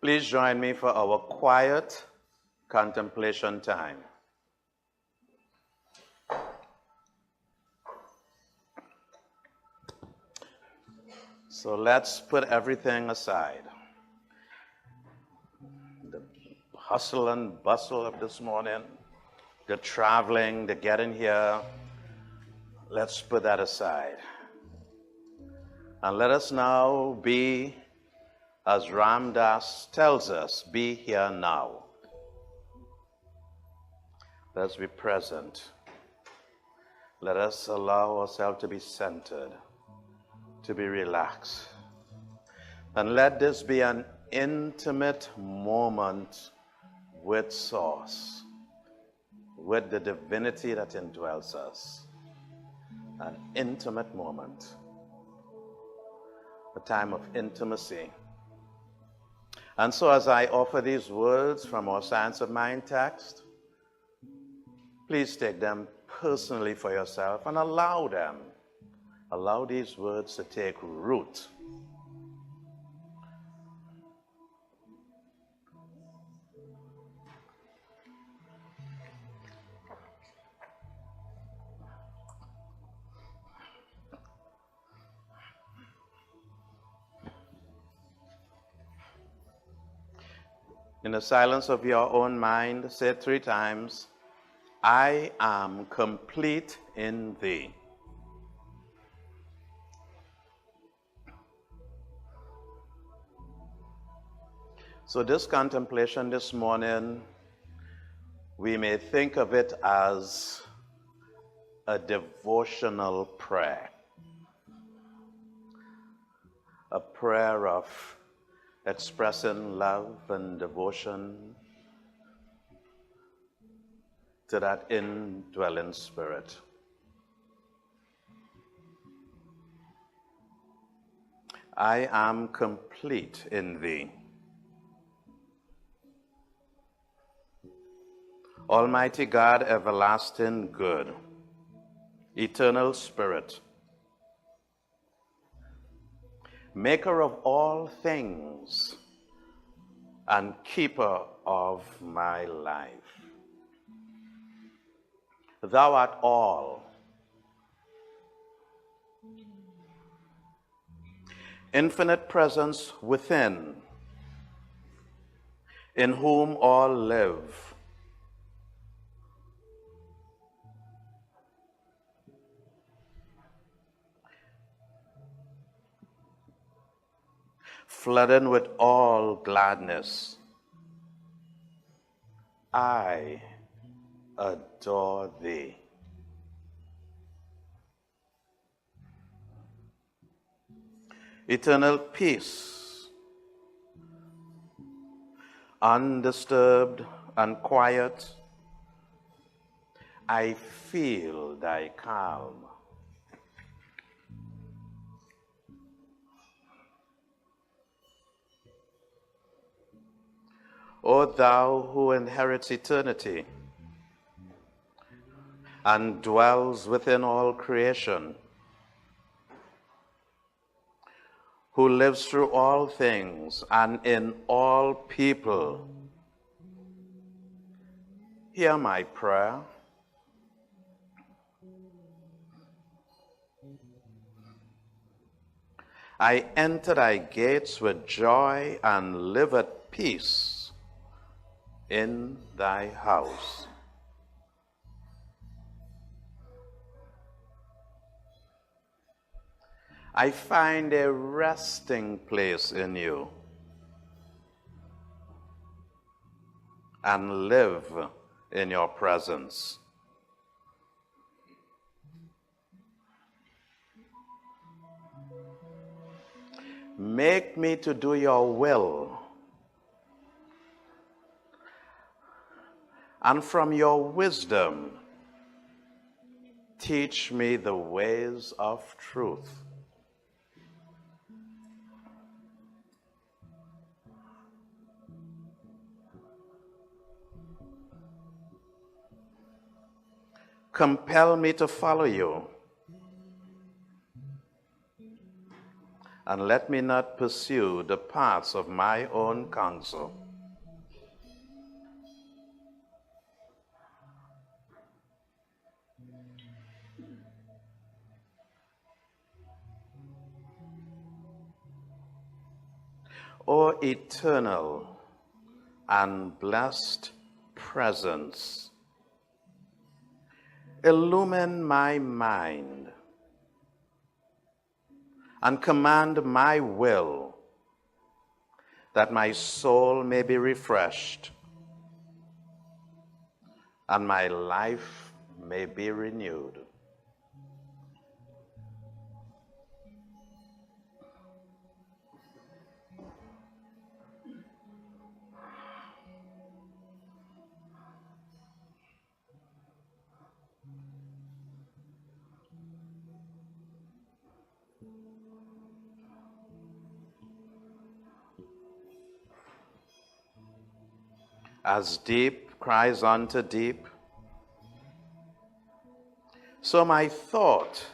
Please join me for our quiet contemplation time. So let's put everything aside. The hustle and bustle of this morning, the traveling, the getting here, let's put that aside. And let us now be, as Ram Dass tells us, be here now. Let's be present. Let us allow ourselves to be centered, to be relaxed. And let this be an intimate moment with Source, with the divinity that indwells us. An intimate moment, a time of intimacy. And so as I offer these words from our Science of Mind text, please take them personally for yourself and allow these words to take root. In the silence of your own mind, say 3 times, I am complete in thee. So this contemplation this morning, we may think of it as a devotional prayer. A prayer of expressing love and devotion to that indwelling spirit. I am complete in thee. Almighty God, everlasting good, eternal spirit, maker of all things and keeper of my life. Thou art all. Infinite presence within, in whom all live. Flooding with all gladness, I adore thee. Eternal peace, undisturbed and quiet, I feel thy calm. O thou who inherits eternity and dwells within all creation, who lives through all things and in all people, hear my prayer. I enter thy gates with joy and live at peace in thy house. I find a resting place in you and live in your presence. Make me to do your will, and from your wisdom, teach me the ways of truth. Compel me to follow you and let me not pursue the paths of my own counsel. O eternal and blessed presence, illumine my mind and command my will, that my soul may be refreshed and my life may be renewed. As deep cries unto deep, so my thought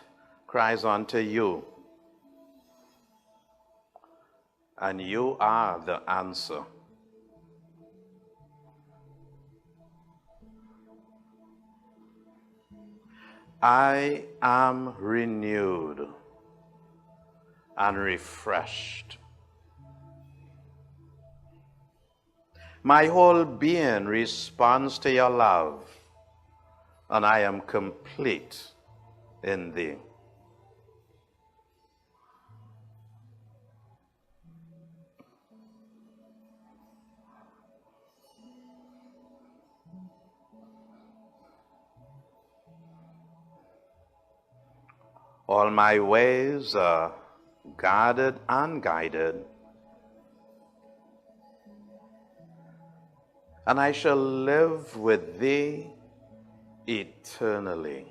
cries unto you, and you are the answer. I am renewed and refreshed. My whole being responds to your love, and I am complete in thee. All my ways are guarded and guided, and I shall live with thee eternally.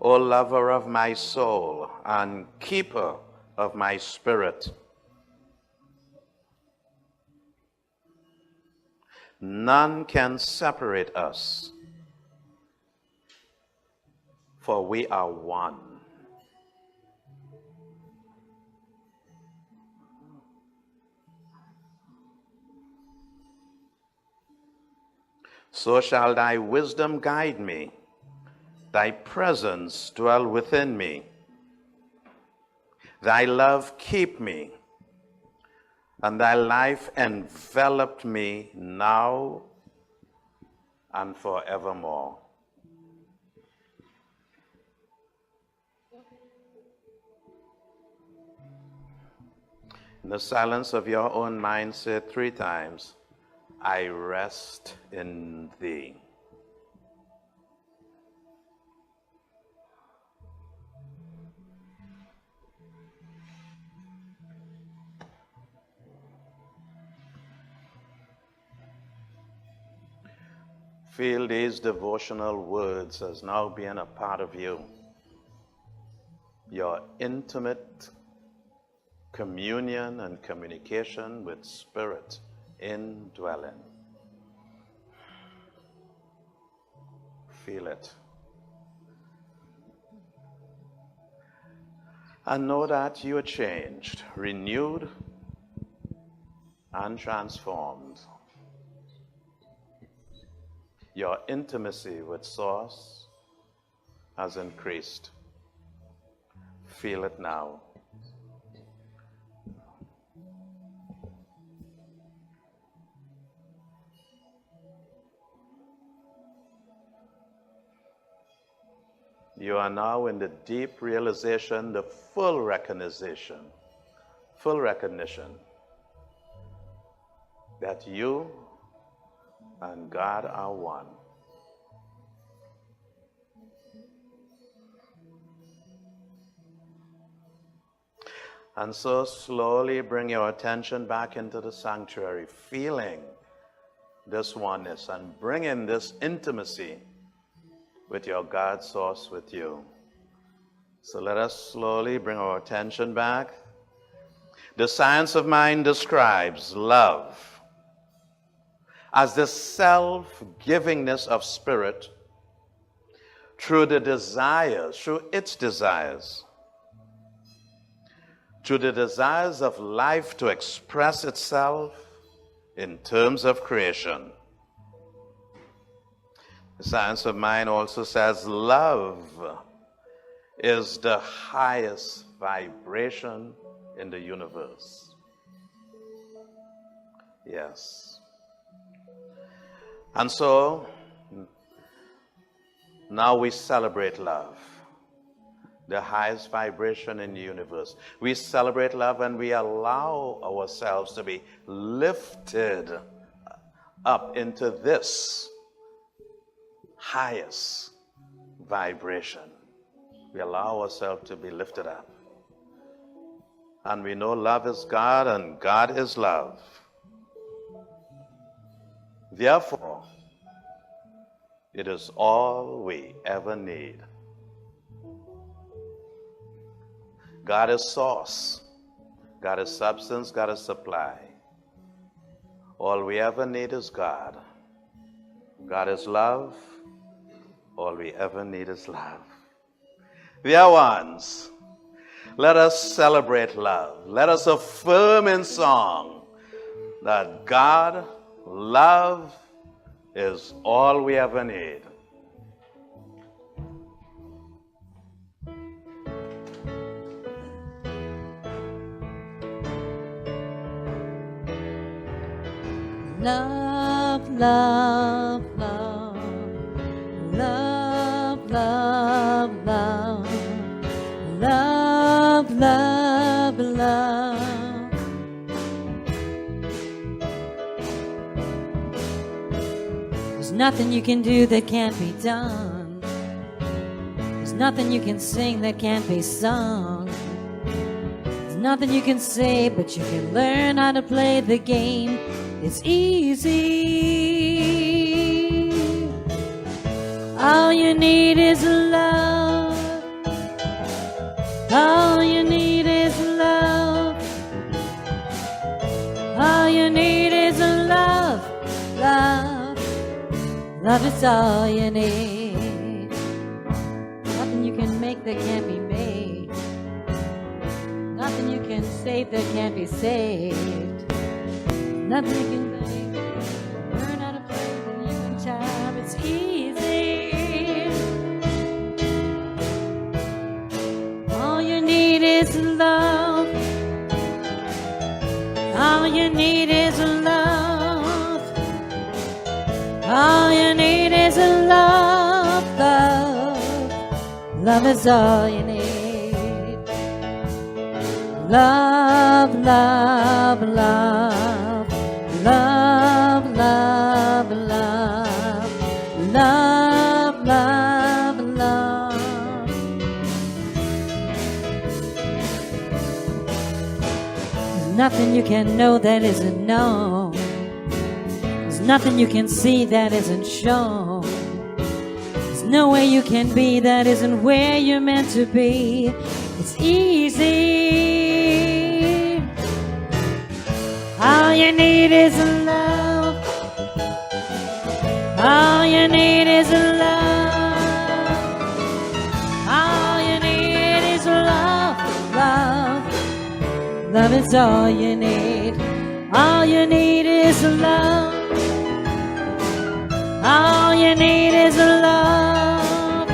O lover of my soul and keeper of my spirit, none can separate us, for we are one. So shall thy wisdom guide me, thy presence dwell within me, thy love keep me, and thy life enveloped me now and forevermore. In the silence of your own mind, say it 3 times, I rest in thee. Feel these devotional words as now being a part of you. Your intimate communion and communication with Spirit indwelling. Feel it. And know that you are changed, renewed, and transformed. Your intimacy with Source has increased. Feel it now. You are now in the deep realization, the full recognition that you and God are one. And so slowly bring your attention back into the sanctuary, feeling this oneness and bring in this intimacy with your God Source with you. So let us slowly bring our attention back. The science of mind describes love as the self-givingness of spirit through its desires, through the desires of life to express itself in terms of creation. The science of mind also says love is the highest vibration in the universe. Yes. And so, now we celebrate love, the highest vibration in the universe. We celebrate love and we allow ourselves to be lifted up into this highest vibration. We allow ourselves to be lifted up. And we know love is God and God is love. Therefore, it is all we ever need. God is source. God is substance. God is supply. All we ever need is God. God is love. All we ever need is love. Dear ones, let us celebrate love. Let us affirm in song that God, love, is all we ever need. Love, love, love, love, love, love, love, love, love. There's nothing you can do that can't be done. There's nothing you can sing that can't be sung. There's nothing you can say, but you can learn how to play the game. It's easy. All you need is love. All you need is love. All you need is love. Love. Love is all you need. Nothing you can make that can't be made. Nothing you can save that can't be saved. Nothing you can say, learn how to play the human child. It's easy. All you need is love. All you need is love. All you need is love. Love. Love is all you need. Love, love, love. Love, love, love, love, love, love. There's nothing you can know that isn't known. There's nothing you can see that isn't shown. There's no way you can be that isn't where you're meant to be. It's easy. All you need is love. All you need is love. All you need is love. Love. Love is all you need. All you need is love. All you need is love.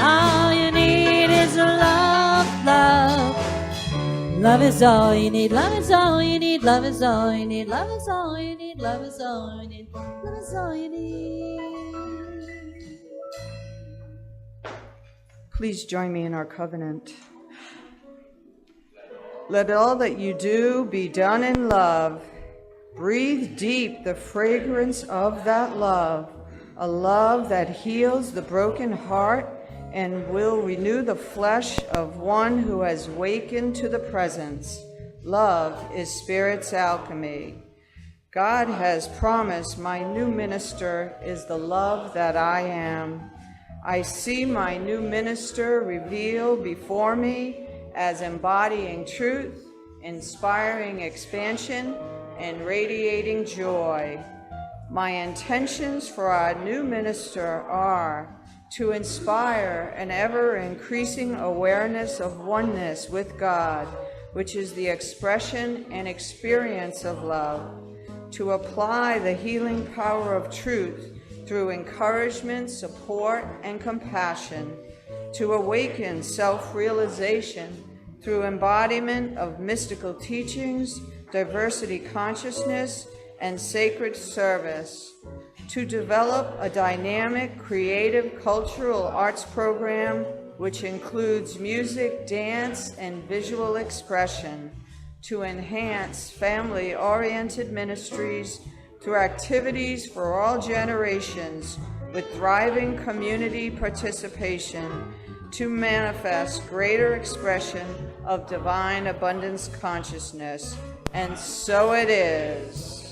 All you need is love. Love. Love is all you need. Love is all you need. Love is all you need. Love is all you need. Love is all you need. Love is all you need. Please join me in our covenant. Let all that you do be done in love. Breathe deep the fragrance of that love, a love that heals the broken heart and will renew the flesh of one who has wakened to the presence. Love is Spirit's alchemy. God has promised my new minister is the love that I am. I see my new minister revealed before me as embodying truth, inspiring expansion, and radiating joy. My intentions for our new minister are to inspire an ever-increasing awareness of oneness with God, which is the expression and experience of love, to apply the healing power of truth through encouragement, support, and compassion, to awaken self-realization through embodiment of mystical teachings, diversity consciousness, and sacred service, to develop a dynamic, creative, cultural arts program which includes music, dance, and visual expression, to enhance family-oriented ministries through activities for all generations with thriving community participation, to manifest greater expression of divine abundance consciousness. And so it is.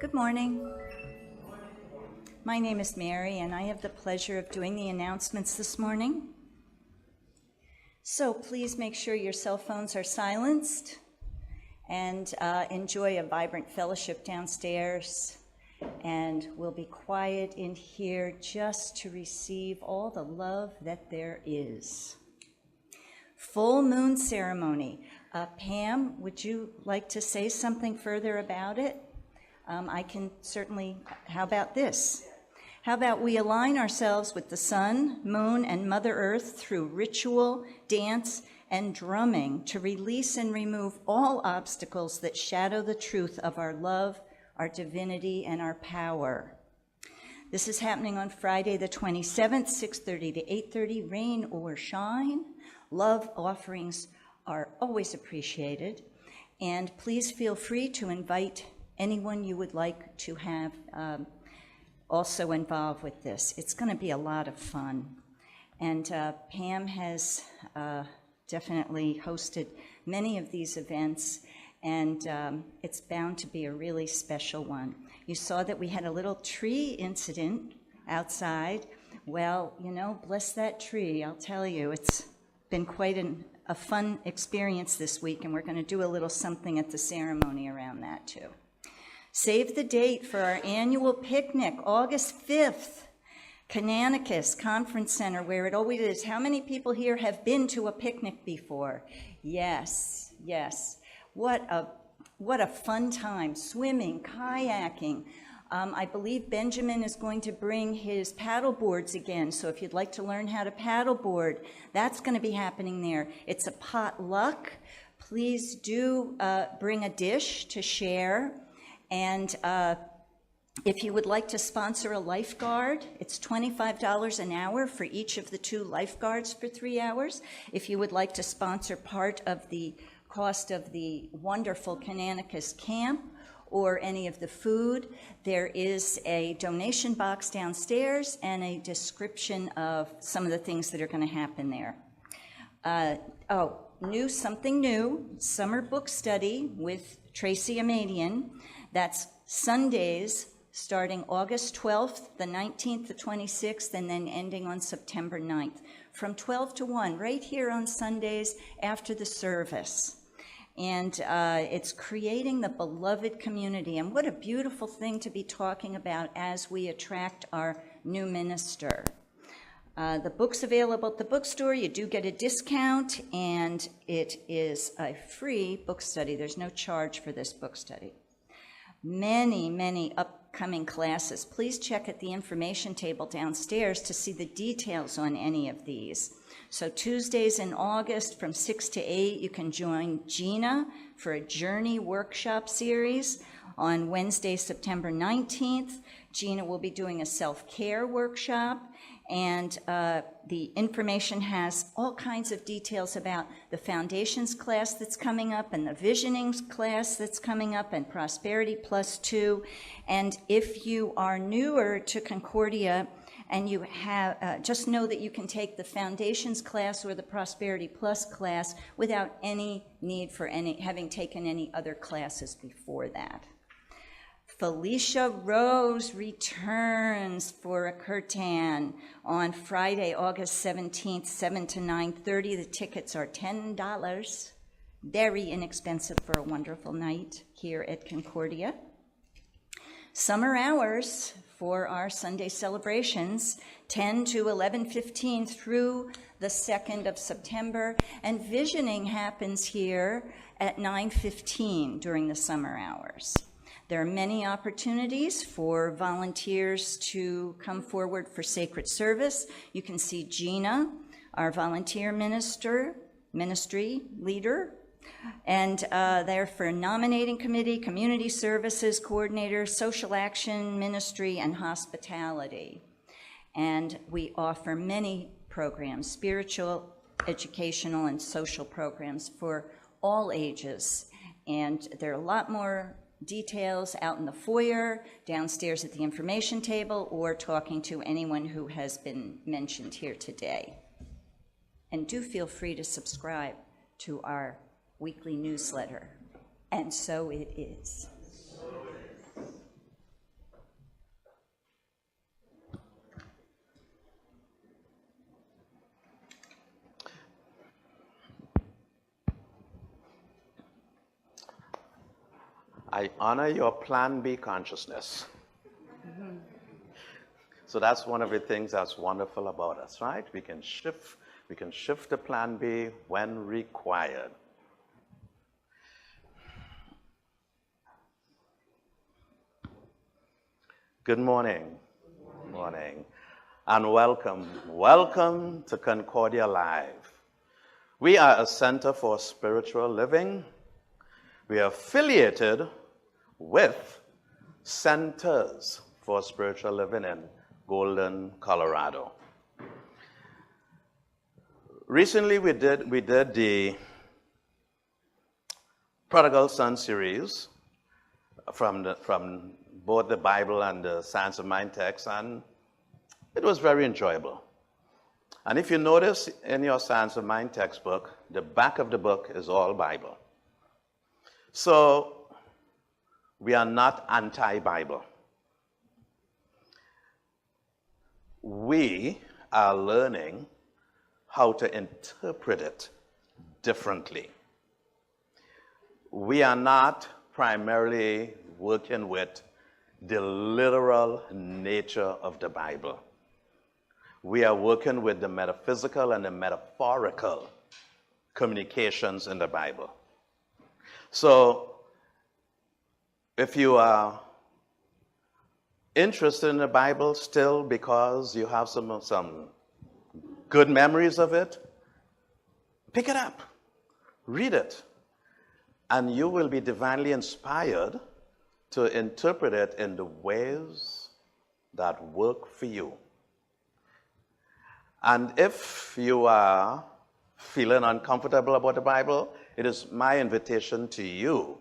Good morning. My name is Mary, and I have the pleasure of doing the announcements this morning. So please make sure your cell phones are silenced and enjoy a vibrant fellowship downstairs. And we'll be quiet in here just to receive all the love that there is. Full moon ceremony. Pam, would you like to say something further about it? I can certainly, how about this? How about we align ourselves with the sun, moon, and Mother Earth through ritual, dance, and drumming to release and remove all obstacles that shadow the truth of our love, our divinity, and our power. This is happening on Friday the 27th, 6:30 to 8:30, rain or shine. Love offerings are always appreciated. And please feel free to invite anyone you would like to have also involved with this. It's going to be a lot of fun. And Pam has definitely hosted many of these events, and it's bound to be a really special one. You saw that we had a little tree incident outside. Well, you know, bless that tree, I'll tell you. It's been quite a fun experience this week, and we're going to do a little something at the ceremony around that too. Save the date for our annual picnic, August 5th, Canonicus Conference Center, where it always is. How many people here have been to a picnic before? Yes, yes. What a fun time. Swimming, kayaking. I believe Benjamin is going to bring his paddle boards again, so if you'd like to learn how to paddleboard, that's going to be happening there. It's a potluck. Please do bring a dish to share. And if you would like to sponsor a lifeguard, it's $25 an hour for each of the 2 lifeguards for 3 hours. If you would like to sponsor part of the cost of the wonderful Canonicus camp or any of the food, there is a donation box downstairs and a description of some of the things that are going to happen there. Something new, summer book study with Tracy Amadian. That's Sundays starting August 12th, the 19th, the 26th, and then ending on September 9th, from 12 to 1, right here on Sundays after the service. And it's creating the beloved community. And what a beautiful thing to be talking about as we attract our new minister. The book's available at the bookstore. You do get a discount, and it is a free book study. There's no charge for this book study. Many, many upcoming classes. Please check at the information table downstairs to see the details on any of these. So Tuesdays in August from 6 to 8, you can join Gina for a Journey workshop series. On Wednesday, September 19th, Gina will be doing a self-care workshop, and the information has all kinds of details about the Foundations class that's coming up, and the Visioning class that's coming up, and Prosperity Plus 2. And if you are newer to Concordia, and you have, just know that you can take the Foundations class or the Prosperity Plus class without any need for having taken any other classes before that. Felicia Rose returns for a curtain on Friday, August 17th, 7 to 9:30. The tickets are $10. Very inexpensive for a wonderful night here at Concordia. Summer hours for our Sunday celebrations, 10 to 11:15 through the 2nd of September. And visioning happens here at 9:15 during the summer hours. There are many opportunities for volunteers to come forward for sacred service. You can see Gina, our volunteer ministry leader, and they're for nominating committee, community services coordinator, social action ministry, and hospitality. And we offer many programs, spiritual, educational, and social programs for all ages. And there are a lot more details out in the foyer, downstairs at the information table, or talking to anyone who has been mentioned here today. And do feel free to subscribe to our weekly newsletter. And so it is. I honor your Plan B consciousness. So that's one of the things that's wonderful about us, right? We can shift the Plan B when required. Good morning. Good morning. And welcome to Concordia Live. We are a center for spiritual living. We are affiliated with Centers for Spiritual Living in Golden, Colorado. Recently, we did the Prodigal Son series from both the Bible and the Science of Mind text, and it was very enjoyable. And if you notice in your Science of Mind textbook, the back of the book is all Bible. So we are not anti-Bible. We are learning how to interpret it differently. We are not primarily working with the literal nature of the Bible. We are working with the metaphysical and the metaphorical communications in the Bible. So, if you are interested in the Bible still because you have some good memories of it, pick it up, read it, and you will be divinely inspired to interpret it in the ways that work for you. And if you are feeling uncomfortable about the Bible, it is my invitation to you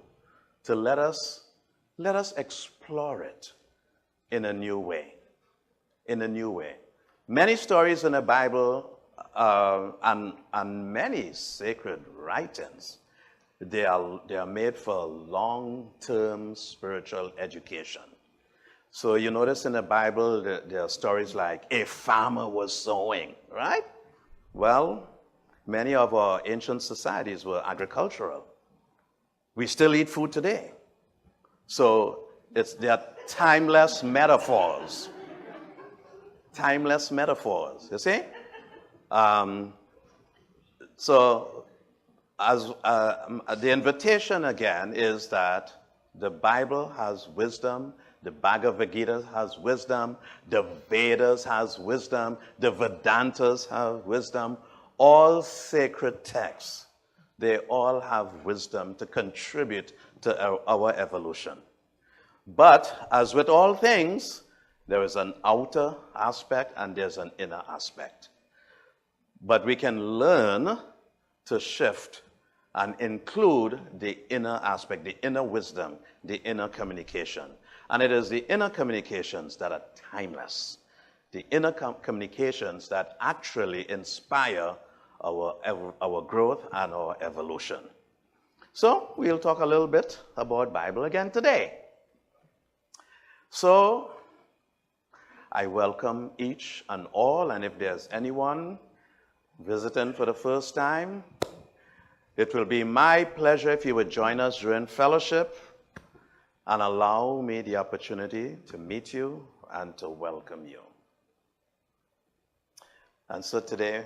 to let us explore it in a new way. In a new way. Many stories in the Bible and many sacred writings, they are made for long-term spiritual education. So you notice in the Bible there are stories like a farmer was sowing, right? Well, many of our ancient societies were agricultural. We still eat food today. So they are timeless metaphors. Timeless metaphors, you see? So as the invitation again is that the Bible has wisdom, the Bhagavad Gita has wisdom, the Vedas has wisdom, the Vedantas have wisdom. all sacred texts, they all have wisdom to contribute to our evolution. But as with all things, there is an outer aspect and there's an inner aspect. But we can learn to shift and include the inner aspect, the inner wisdom, the inner communication. And it is the inner communications that are timeless. The inner communications that actually inspire our growth and our evolution. So we'll talk a little bit about Bible again today. So I welcome each and all, and if there's anyone visiting for the first time, it will be my pleasure if you would join us during fellowship and allow me the opportunity to meet you and to welcome you. And so today,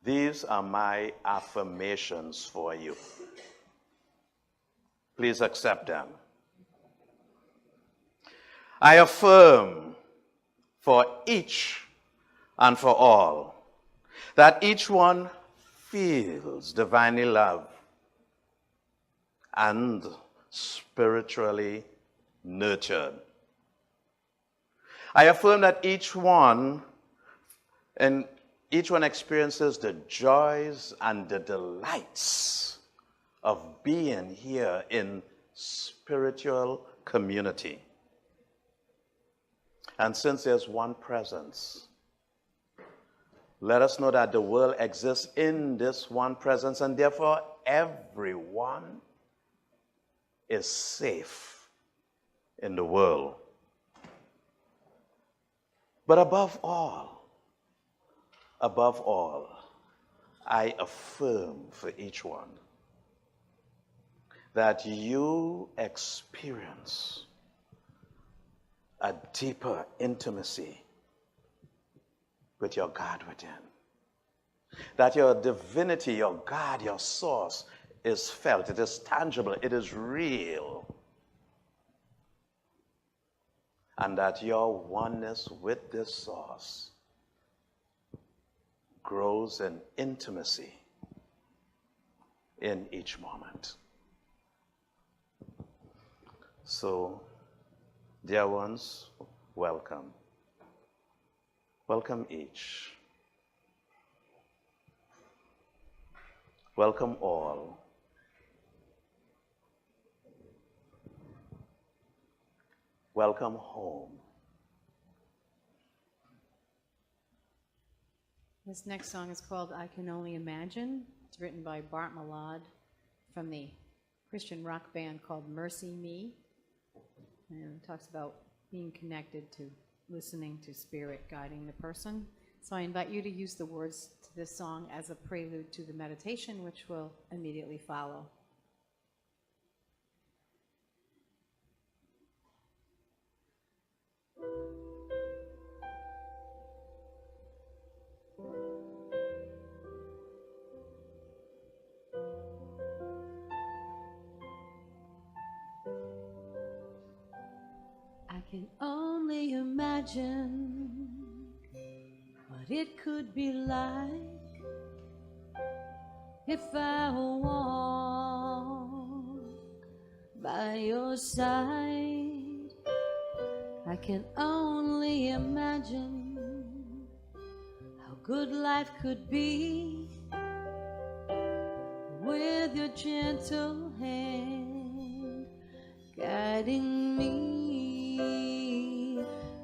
these are my affirmations for you. Please accept them. I affirm for each and for all that each one feels divinely loved and spiritually nurtured. I affirm that each one experiences the joys and the delights of being here in spiritual community. And since there's one presence, let us know that the world exists in this one presence, and therefore everyone is safe in the world. But above all, I affirm for each one that you experience a deeper intimacy with your God within. That your divinity, your God, your source is felt, it is tangible, it is real. And that your oneness with this source grows in intimacy in each moment. So, dear ones, welcome. Welcome each. Welcome all. Welcome home. This next song is called I Can Only Imagine. It's written by Bart Malad from the Christian rock band called Mercy Me. And it talks about being connected to listening to spirit guiding the person. So I invite you to use the words to this song as a prelude to the meditation, which will immediately follow. I can only imagine what it could be like if I walk by your side. I can only imagine how good life could be with your gentle hand guiding me.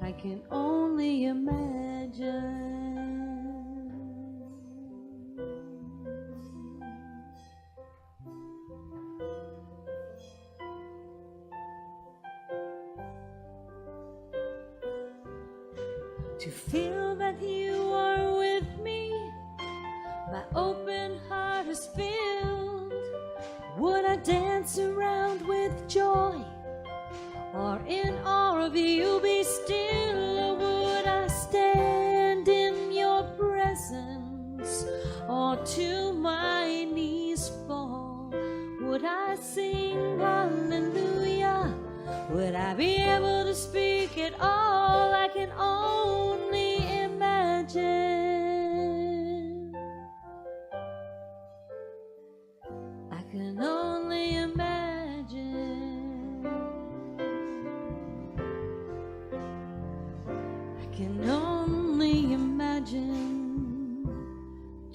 I can only imagine. To feel that you are with me, my open heart is filled. Would I dance around with joy, or in awe of you be still? Or would I stand in your presence, or to my knees fall? Would I sing hallelujah? Would I be able to speak at all? I can only imagine. can only imagine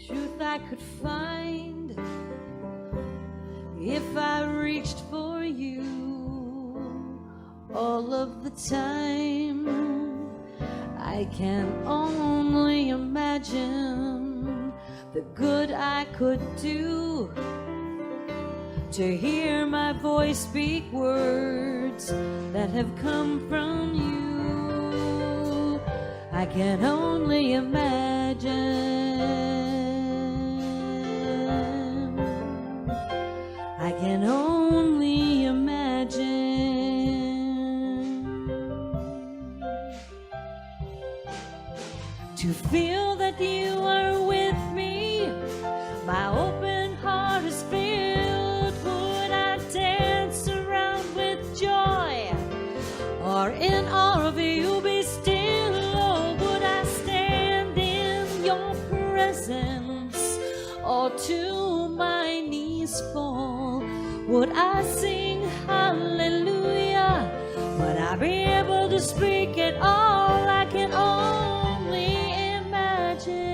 truth I could find if I reached for you all of the time. I can only imagine the good I could do to hear my voice speak words that have come from you. I can only imagine. I can only imagine to feel that you are with me. My open heart is filled. Would I dance around with joy, or in awe of you be still? Or would I stand in your presence, or to my knees fall? Would I sing hallelujah? Would I be able to speak at all? I can only imagine.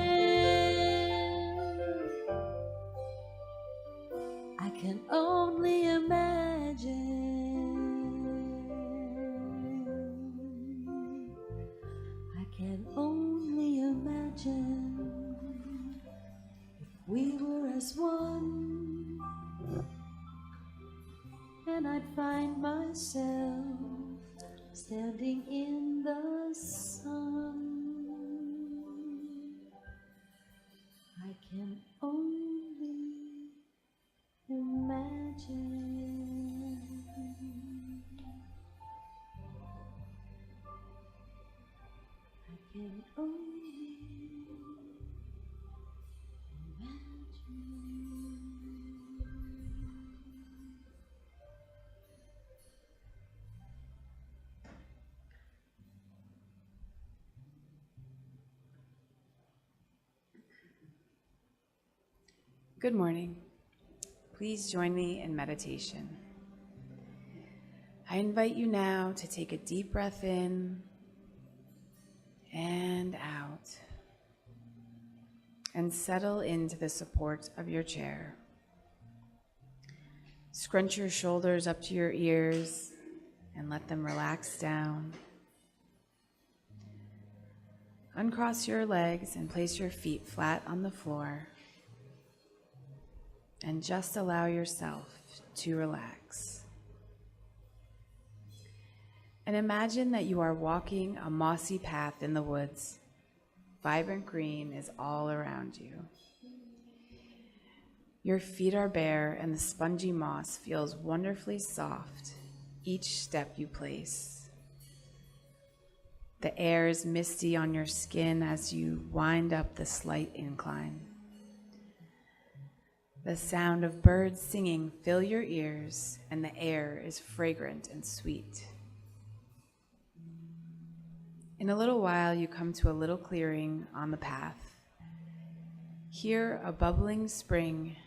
I can only imagine. I can only imagine if we were as one, and I'd find myself standing in the sun. I can only imagine. I can only imagine. Good morning. Please join me in meditation. I invite you now to take a deep breath in and out, and settle into the support of your chair. Scrunch your shoulders up to your ears and let them relax down. Uncross your legs and place your feet flat on the floor, and just allow yourself to relax. And imagine that you are walking a mossy path in the woods. Vibrant green is all around you. Your feet are bare and the spongy moss feels wonderfully soft each step you place. The air is misty on your skin as you wind up the slight incline. The sound of birds singing fill your ears, and the air is fragrant and sweet. In a little while, you come to a little clearing on the path. Here, a bubbling spring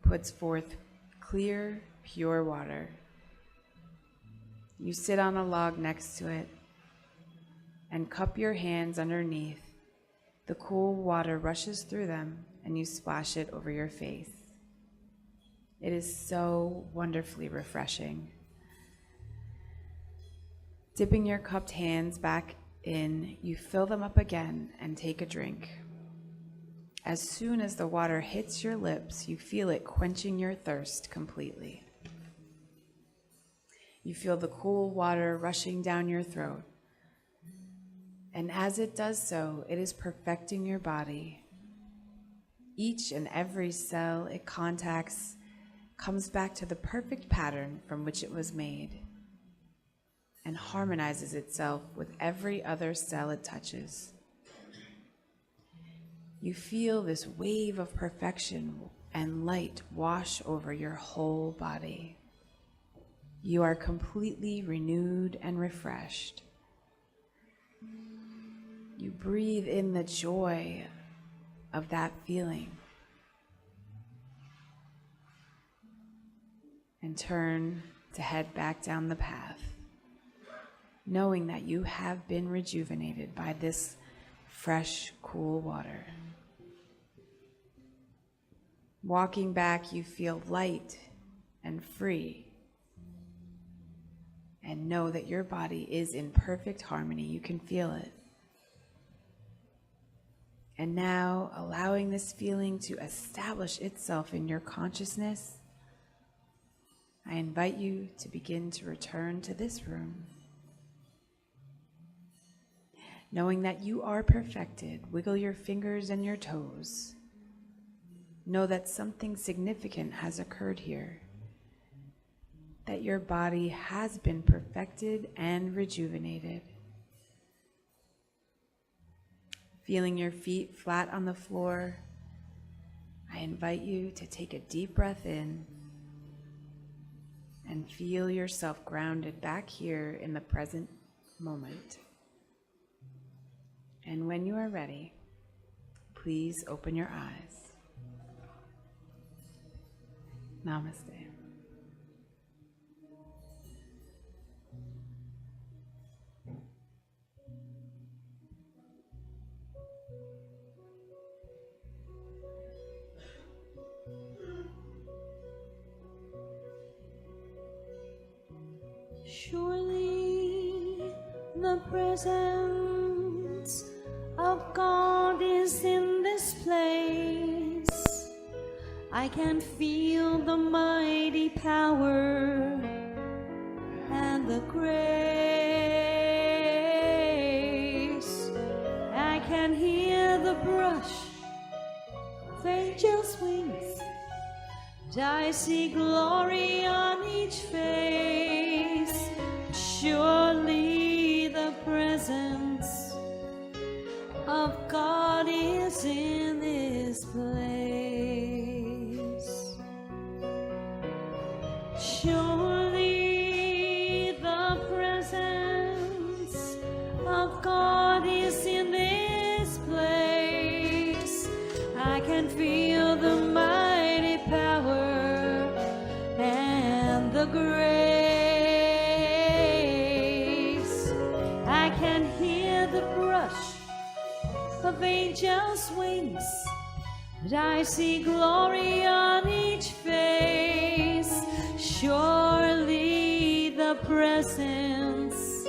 puts forth clear, pure water. You sit on a log next to it and cup your hands underneath. The cool water rushes through them, and you splash it over your face. It is so wonderfully refreshing. Dipping your cupped hands back in, you fill them up again and take a drink. As soon as the water hits your lips, you feel it quenching your thirst completely. You feel the cool water rushing down your throat. And as it does so, it is perfecting your body. Each and every cell it contacts comes back to the perfect pattern from which it was made, and harmonizes itself with every other cell it touches. You feel this wave of perfection and light wash over your whole body. You are completely renewed and refreshed. You breathe in the joy of that feeling and turn to head back down the path. knowing that you have been rejuvenated by this fresh, cool water. Walking back, you feel light and free, and know that your body is in perfect harmony. You can feel it. And now, allowing this feeling to establish itself in your consciousness, I invite you to begin to return to this room. Knowing that you are perfected, wiggle your fingers and your toes. Know that something significant has occurred here, that your body has been perfected and rejuvenated. Feeling your feet flat on the floor, I invite you to take a deep breath in and feel yourself grounded back here in the present moment. And when you are ready, please open your eyes. Namaste. Surely the presence of God is in this place. I can feel the mighty power and the grace. I can hear the brush of angels' wings. I see glory on each face. Surely the presence of God is in this place. Surely the presence of God is in this place. I can feel the mighty power and the grace. I can hear the brush of angels' wings, and I see glory on each face. Surely the presence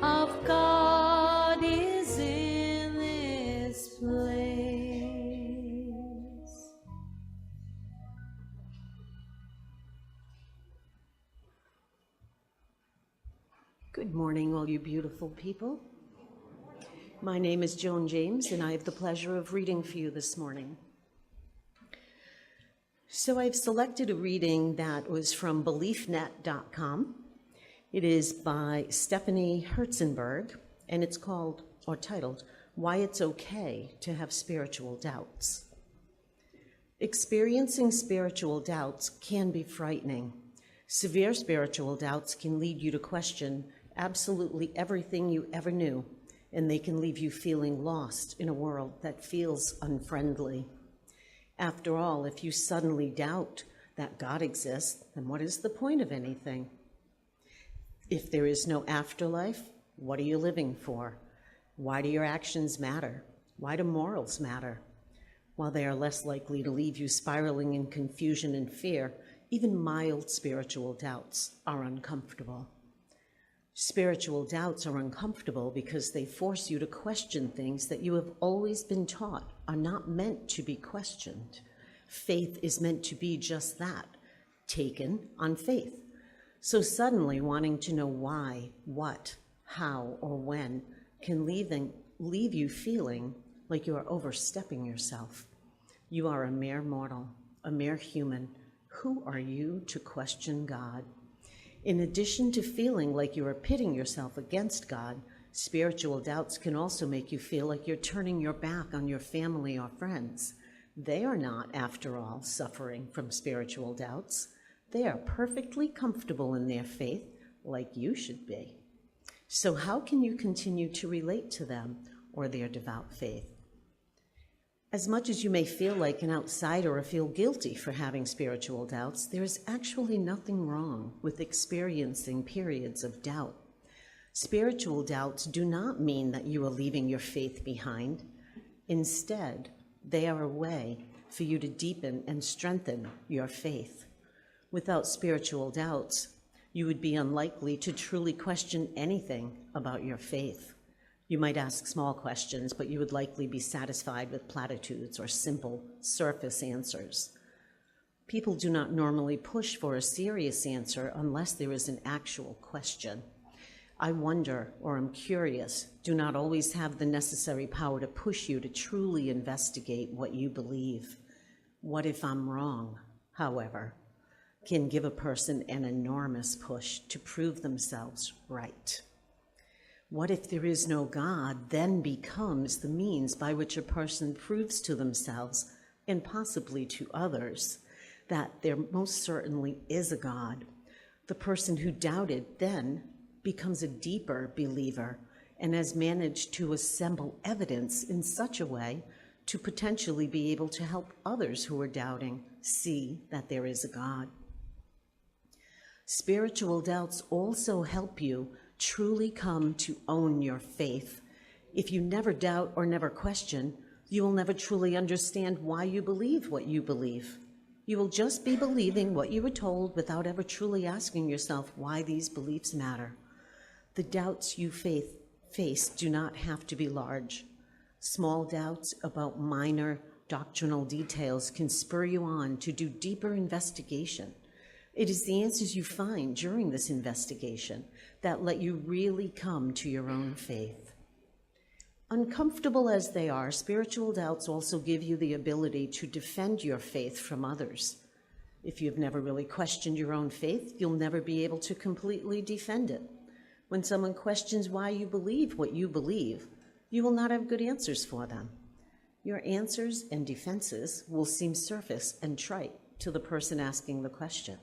of God is in this place. Good morning, all you beautiful people. My name is Joan James, and I have the pleasure of reading for you this morning. So I've selected a reading that was from BeliefNet.com. It is by Stephanie Herzenberg, and it's called, or titled, Why It's Okay to Have Spiritual Doubts. Experiencing spiritual doubts can be frightening. Severe spiritual doubts can lead you to question absolutely everything you ever knew, and they can leave you feeling lost in a world that feels unfriendly. After all, if you suddenly doubt that God exists, then what is the point of anything? If there is no afterlife, what are you living for? Why do your actions matter? Why do morals matter? While they are less likely to leave you spiraling in confusion and fear, even mild spiritual doubts are uncomfortable. Spiritual doubts are uncomfortable because they force you to question things that you have always been taught are not meant to be questioned. Faith is meant to be just that, taken on faith. So suddenly wanting to know why, what, how, or when can leave you feeling like you are overstepping yourself. You are a mere mortal, a mere human. Who are you to question God? In addition to feeling like you are pitting yourself against God, spiritual doubts can also make you feel like you're turning your back on your family or friends. They are not, after all, suffering from spiritual doubts. They are perfectly comfortable in their faith, like you should be. So how can you continue to relate to them or their devout faith? As much as you may feel like an outsider or feel guilty for having spiritual doubts, there is actually nothing wrong with experiencing periods of doubt. Spiritual doubts do not mean that you are leaving your faith behind. Instead, they are a way for you to deepen and strengthen your faith. Without spiritual doubts, you would be unlikely to truly question anything about your faith. You might ask small questions, but you would likely be satisfied with platitudes or simple, surface answers. People do not normally push for a serious answer unless there is an actual question. I wonder or am curious do not always have the necessary power to push you to truly investigate what you believe. What if I'm wrong, however, can give a person an enormous push to prove themselves right. What if there is no God then becomes the means by which a person proves to themselves and possibly to others that there most certainly is a God. The person who doubted then becomes a deeper believer and has managed to assemble evidence in such a way to potentially be able to help others who are doubting see that there is a God. Spiritual doubts also help you truly come to own your faith. If you never doubt or never question, you will never truly understand why you believe what you believe. You will just be believing what you were told without ever truly asking yourself why these beliefs matter. The doubts you face do not have to be large. Small doubts about minor doctrinal details can spur you on to do deeper investigation. It is the answers you find during this investigation that let you really come to your own faith. Uncomfortable as they are, spiritual doubts also give you the ability to defend your faith from others. If you've never really questioned your own faith, you'll never be able to completely defend it. When someone questions why you believe what you believe, you will not have good answers for them. Your answers and defenses will seem surface and trite to the person asking the question.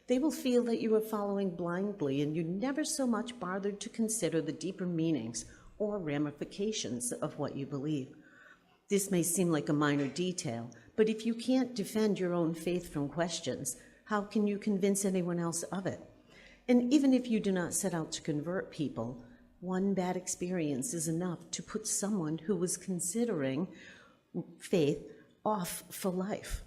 They will feel that you are following blindly and you never so much bothered to consider the deeper meanings or ramifications of what you believe. This may seem like a minor detail, but if you can't defend your own faith from questions, how can you convince anyone else of it? And even if you do not set out to convert people, one bad experience is enough to put someone who was considering faith off for life.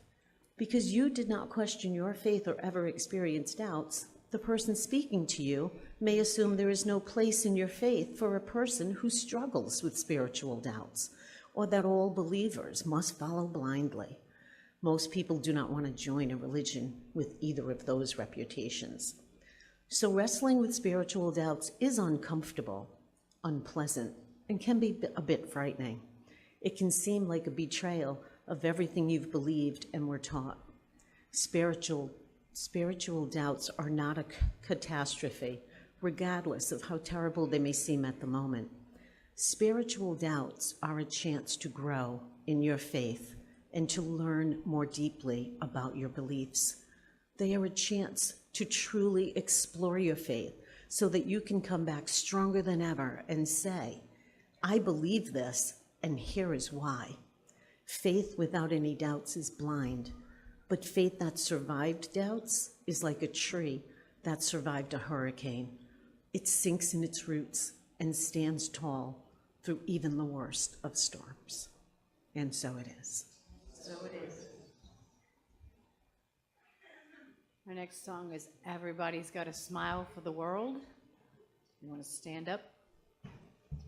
Because you did not question your faith or ever experience doubts, the person speaking to you may assume there is no place in your faith for a person who struggles with spiritual doubts, or that all believers must follow blindly. Most people do not want to join a religion with either of those reputations. So wrestling with spiritual doubts is uncomfortable, unpleasant, and can be a bit frightening. It can seem like a betrayal of everything you've believed and were taught. Spiritual doubts are not a catastrophe, regardless of how terrible they may seem at the moment. Spiritual doubts are a chance to grow in your faith and to learn more deeply about your beliefs. They are a chance to truly explore your faith so that you can come back stronger than ever and say, I believe this, and here is why. Faith without any doubts is blind, but faith that survived doubts is like a tree that survived a hurricane. It sinks in its roots and stands tall through even the worst of storms. And so it is. So it is. Our next song is Everybody's Got a Smile for the World. You want to stand up?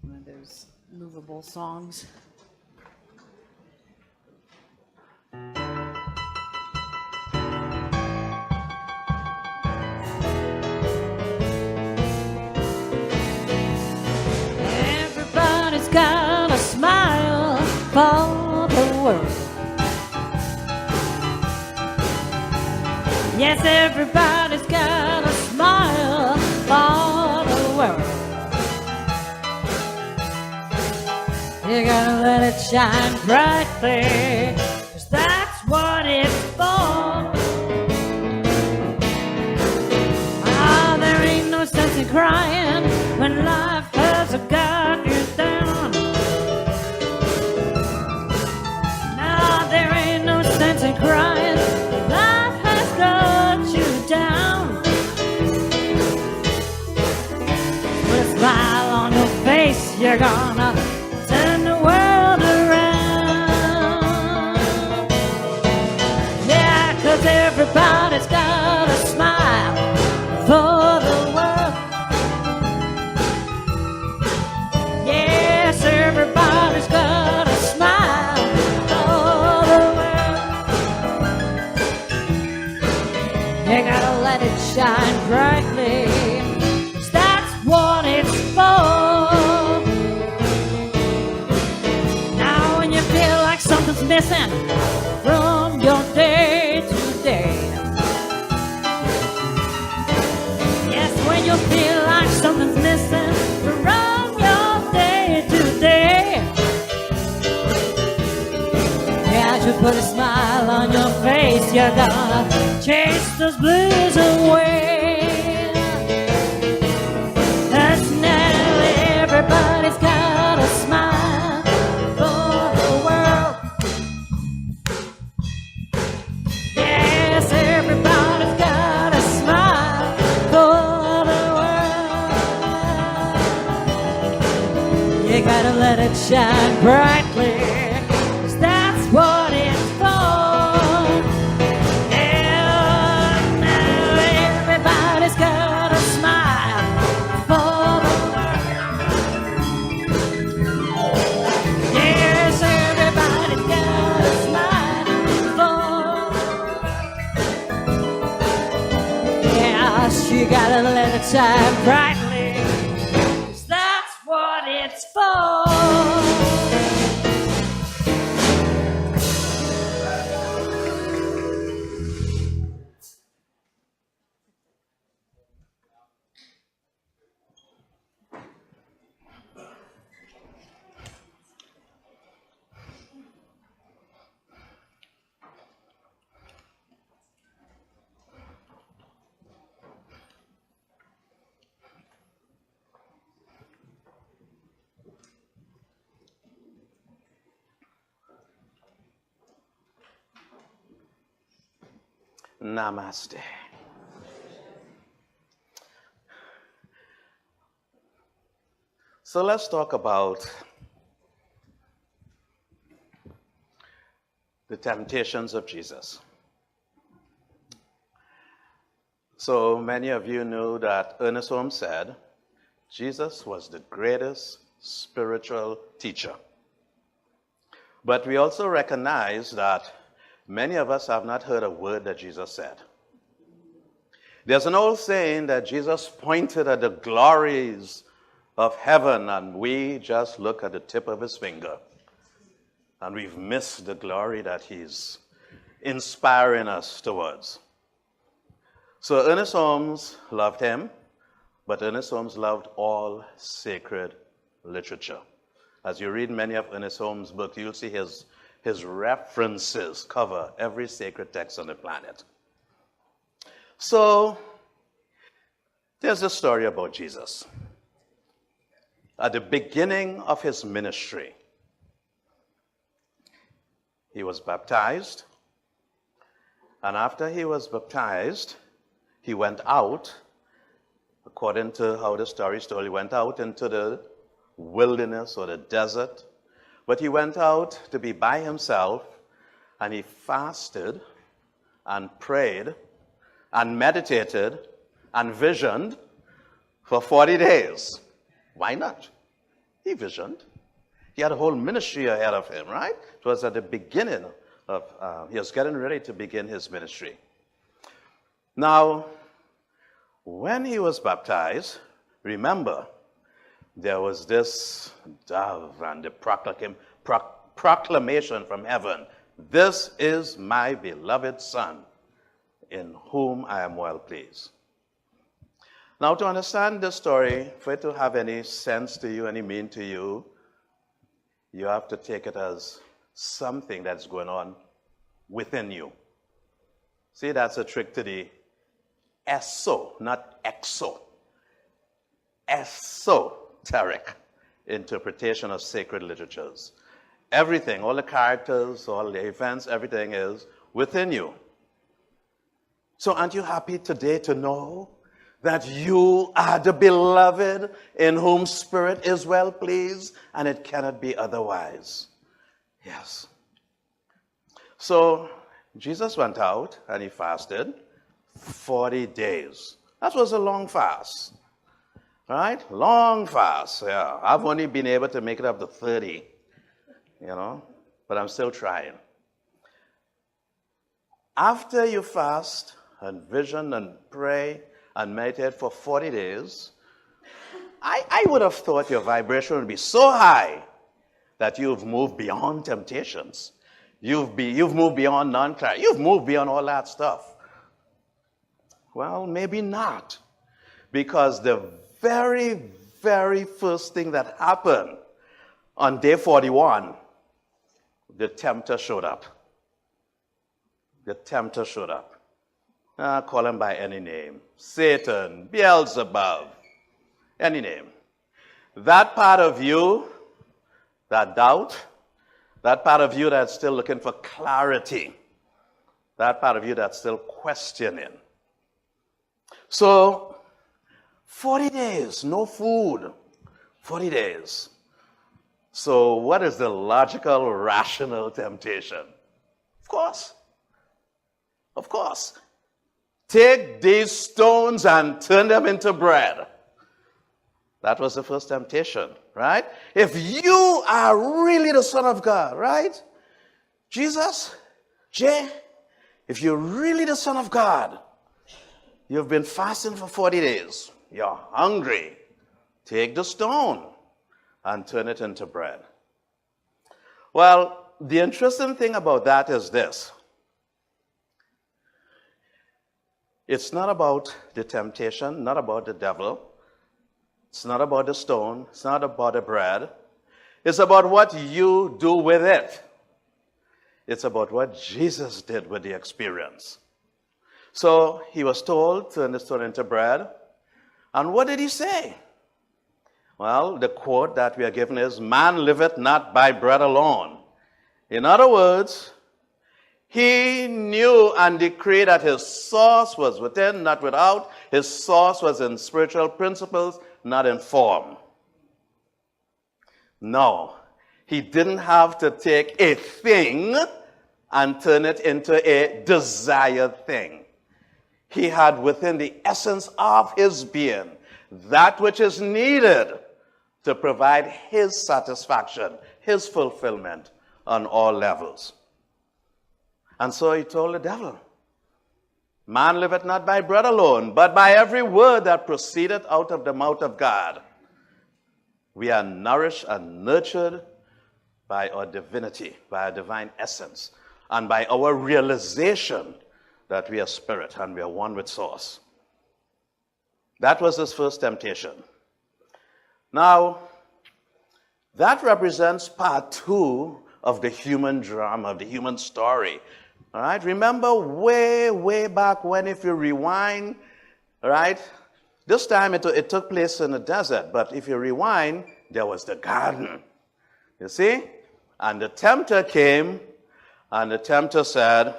One of those movable songs. Everybody's got a smile for the world. Yes, everybody's got a smile for the world. You gotta let it shine brightly, 'cause that's what it's for. Ah, there ain't no sense in crying when life has got you down. No, there ain't no sense in crying. Life has got you down. Put a smile you're gonna turn the world around. Yeah, 'cause everybody's got a smile for the world. Yes, everybody's got a smile for the world. You gotta let it shine brightly, 'cause that's what it's for. Now when you feel like something's missing from your day to day, yes, when you feel like something's missing from your day to day, yeah, just put a smile on your face, you're gonna chase those blues away. That's now everybody's got a smile for the world. Yes, everybody's got a smile for the world. You gotta let it shine brightly, 'cause that's what it's for. Yeah, now everybody's got a smile for the world. Yes, everybody's got a smile for the world. Yes, you gotta let it shine brightly, 'cause that's what it's for. Namaste. So let's talk about the temptations of Jesus. So many of you know that Ernest Holmes said Jesus was the greatest spiritual teacher. But we also recognize that many of us have not heard a word that Jesus said. There's an old saying that Jesus pointed at the glories of heaven and we just look at the tip of his finger. And we've missed the glory that he's inspiring us towards. So Ernest Holmes loved him, but Ernest Holmes loved all sacred literature. As you read many of Ernest Holmes' books, you'll see his references cover every sacred text on the planet. So there's a story about Jesus. At the beginning of his ministry, he was baptized, and after he was baptized, he went out, according to how the story is told, he went out into the wilderness or the desert, but he went out to be by himself, and he fasted and prayed and meditated and visioned for 40 days. Why not? He visioned. He had a whole ministry ahead of him, right? It was at the beginning of, he was getting ready to begin his ministry. Now, when he was baptized, remember, there was this dove and the proclamation from heaven, "This is my beloved Son, in whom I am well pleased." Now, to understand this story, for it to have any sense to you, any meaning to you, you have to take it as something that's going on within you. See, that's a trick to the eso, not exo. Esoteric interpretation of sacred literatures. Everything, all the characters, all the events, everything is within you. So aren't you happy today to know that you are the beloved in whom Spirit is well pleased, and it cannot be otherwise. Yes. So Jesus went out and he fasted 40 days. That was a long fast. All right? Long fast. Yeah. I've only been able to make it up to 30, but I'm still trying. After you fast and vision and pray and meditate for 40 days, I would have thought your vibration would be so high that you've moved beyond temptations. You've moved beyond non-clarity. You've moved beyond all that stuff. Well, maybe not. Because the very, very first thing that happened on day 41, the tempter showed up. The tempter showed up. Call him by any name. Satan, Beelzebub, any name. That part of you, that doubt, that part of you that's still looking for clarity, that part of you that's still questioning. So, 40 days, no food, 40 days. So what is the logical, rational temptation? Of course. Take these stones and turn them into bread. That was the first temptation, right? If you are really the Son of God, right? Jesus, if you're really the Son of God, you've been fasting for 40 days. You're hungry. Take the stone and turn it into bread. Well, the interesting thing about that is this. It's not about the temptation, not about the devil. It's not about the stone. It's not about the bread. It's about what you do with it. It's about what Jesus did with the experience. So he was told to turn the stone into bread. And what did he say? Well, the quote that we are given is, "Man liveth not by bread alone." In other words, he knew and decreed that his source was within, not without. His source was in spiritual principles, not in form. No, he didn't have to take a thing and turn it into a desired thing. He had within the essence of his being that which is needed to provide his satisfaction, his fulfillment on all levels. And so he told the devil, "Man liveth not by bread alone, but by every word that proceedeth out of the mouth of God." We are nourished and nurtured by our divinity, by our divine essence, and by our realization that we are spirit and we are one with source. That was his first temptation. Now, that represents part 2 of the human drama, of the human story. All right? Remember way, way back when, if you rewind, all right? This time it took place in the desert, but if you rewind, there was the garden. You see? And the tempter came, and the tempter said,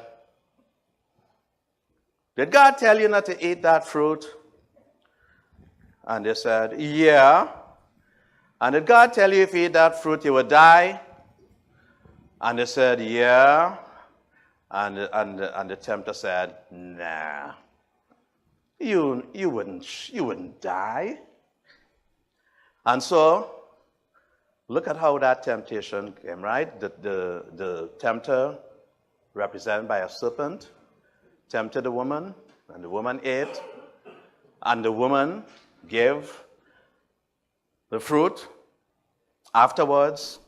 "Did God tell you not to eat that fruit?" And they said, "Yeah." "And did God tell you if you eat that fruit you would die?" And they said, "Yeah." And the tempter said, "Nah, you wouldn't die." And so, look at how that temptation came, right? The tempter, represented by a serpent, tempted the woman, and the woman ate, and the woman gave the fruit afterwards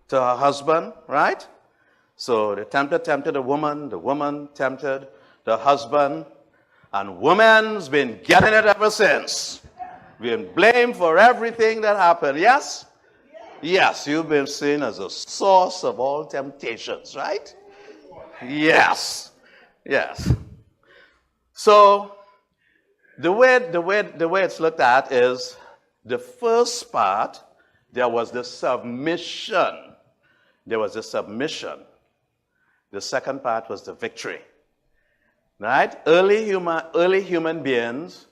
to her husband, right? So the tempter tempted the woman tempted the husband, and woman's been getting it ever since. Been blamed for everything that happened, yes? Yes, you've been seen as a source of all temptations, right? Yes. So the way it's looked at is the first part, there was the submission. The second part was the victory. Right? Early human beings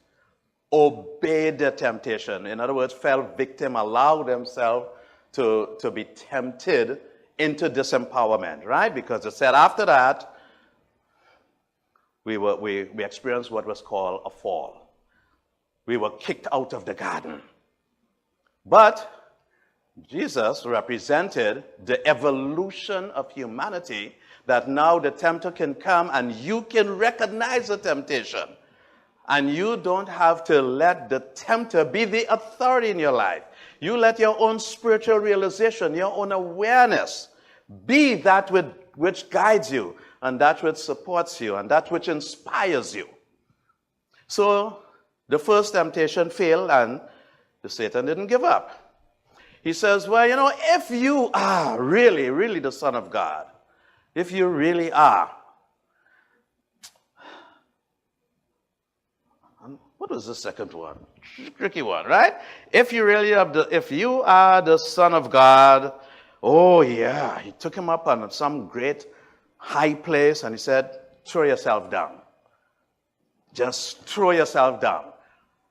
obeyed the temptation. In other words, fell victim, allowed themselves to be tempted into disempowerment, right? Because it said after that, we experienced what was called a fall. We were kicked out of the garden. But Jesus represented the evolution of humanity, that now the tempter can come and you can recognize the temptation. And you don't have to let the tempter be the authority in your life. You let your own spiritual realization, your own awareness be that which guides you, and that which supports you, and that which inspires you. So the first temptation failed, and the Satan didn't give up. He says, well, if you are really, really the Son of God, if you really are, what was the second one? Tricky one, right? If you are the Son of God, oh yeah, he took him up on some great high place and he said, throw yourself down. Just throw yourself down.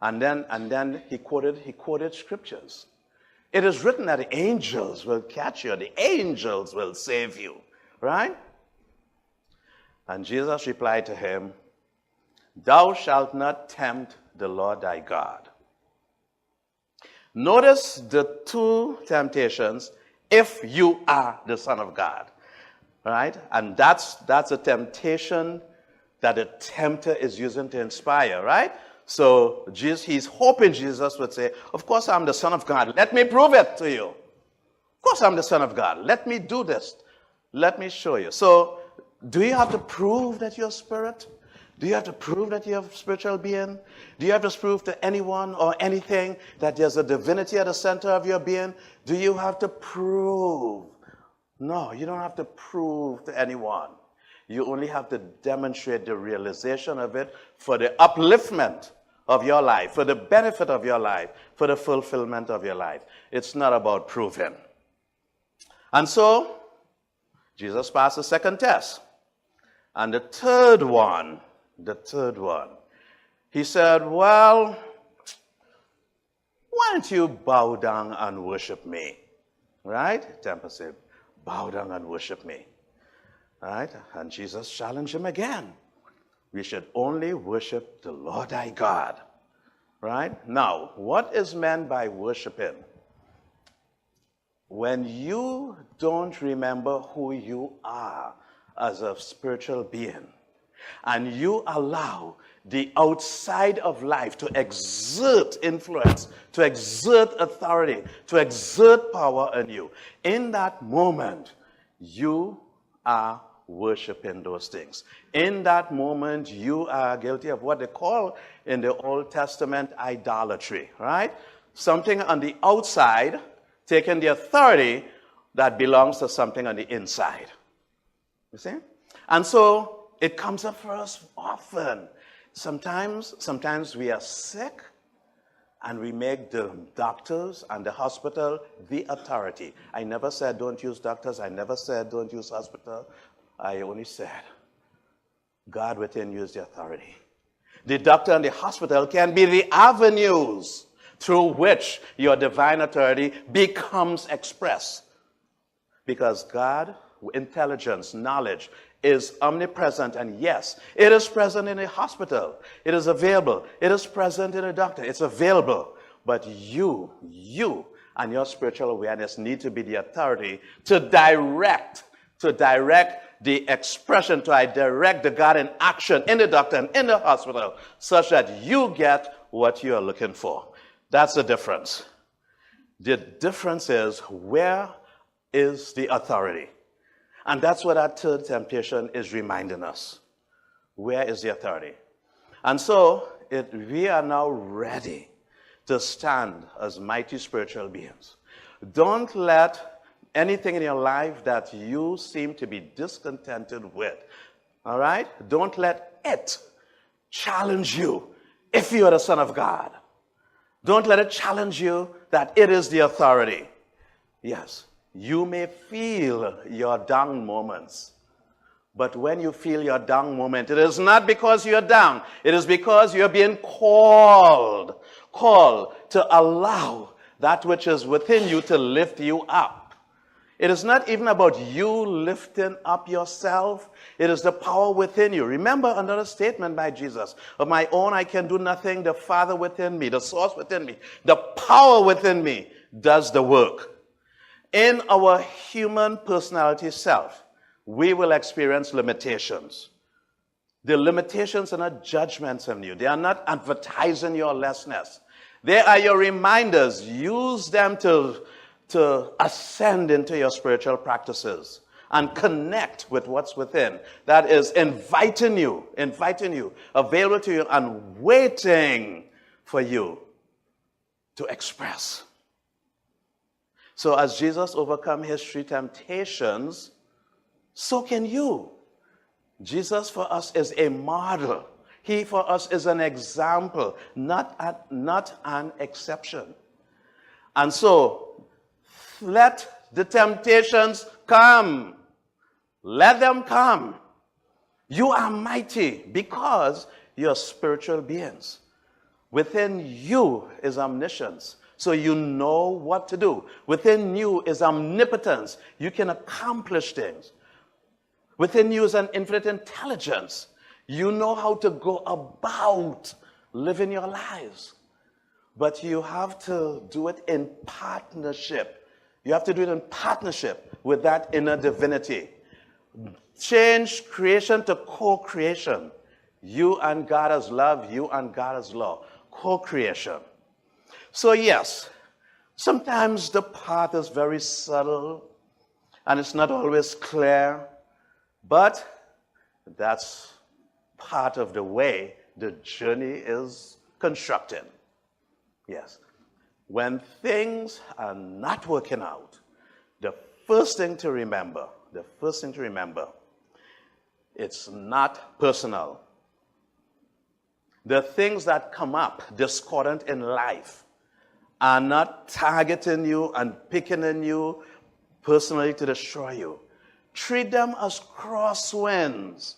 And then he quoted scriptures. It is written that the angels will catch you, the angels will save you, right? And Jesus replied to him, thou shalt not tempt the Lord thy God. Notice the two temptations, if you are the Son of God, right? And that's a temptation that the tempter is using to inspire, right? So he's hoping Jesus would say, of course I'm the Son of God. Let me prove it to you. Of course I'm the Son of God. Let me do this. Let me show you. So do you have to prove that you're spirit? Do you have to prove that you're a spiritual being? Do you have to prove to anyone or anything that there's a divinity at the center of your being? Do you have to prove? No, you don't have to prove to anyone. You only have to demonstrate the realization of it for the upliftment of your life, for the benefit of your life, for the fulfillment of your life. It's not about proving. And so, Jesus passed the second test. And the third one, he said, well, why don't you bow down and worship me? Right? Temple said, bow down and worship me. Right? And Jesus challenged him again. We should only worship the Lord thy God. Right? Now, what is meant by worshiping? When you don't remember who you are as a spiritual being, and you allow the outside of life to exert influence, to exert authority, to exert power on you, in that moment, you are worshiping those things. In that moment, you are guilty of what they call in the Old Testament idolatry, right? Something on the outside, taking the authority that belongs to something on the inside. You see? And so it comes up for us often. Sometimes we are sick and we make the doctors and the hospital the authority. I never said don't use doctors. I never said don't use hospital. I only said God within you is the authority. The doctor and the hospital can be the avenues through which your divine authority becomes expressed. Because God, intelligence, knowledge, is omnipresent, and yes, it is present in a hospital. It is available. It is present in a doctor. It's available. But you and your spiritual awareness need to be the authority to direct the expression, to direct the God in action in the doctor and in the hospital, such that you get what you are looking for. That's the difference. The difference is, where is the authority? And that's what that third temptation is reminding us. Where is the authority? And so, we are now ready to stand as mighty spiritual beings. Don't let anything in your life that you seem to be discontented with, all right? Don't let it challenge you if you are the Son of God. Don't let it challenge you that it is the authority. Yes, you may feel your down moments, But when you feel your down moment, it is not because you're down. It is because you're being called to allow that which is within you to lift you up. It is not even about you lifting up yourself. It is the power within you. Remember another statement by Jesus. Of my own I can do nothing. The Father within me, the source within me, the power within me does the work. In our human personality self, we will experience limitations. The limitations are not judgments on you. They are not advertising your lessness. They are your reminders. Use them to ascend into your spiritual practices and connect with what's within. That is inviting you, available to you, and waiting for you to express. So as Jesus overcome his 3 temptations, so can you. Jesus for us is a model. He for us is an example, not an exception. And so, let the temptations come. Let them come. You are mighty because you're spiritual beings. Within you is omniscience, so you know what to do. Within you is omnipotence. You can accomplish things. Within you is an infinite intelligence. You know how to go about living your lives. But you have to do it in partnership. You have to do it in partnership with that inner divinity. Change creation to co-creation. You and God as love, you and God as law. Co-creation. So yes, sometimes the path is very subtle and it's not always clear, but that's part of the way the journey is constructed. Yes. When things are not working out, the first thing to remember, it's not personal. The things that come up discordant in life are not targeting you and picking on you personally to destroy you. Treat them as crosswinds.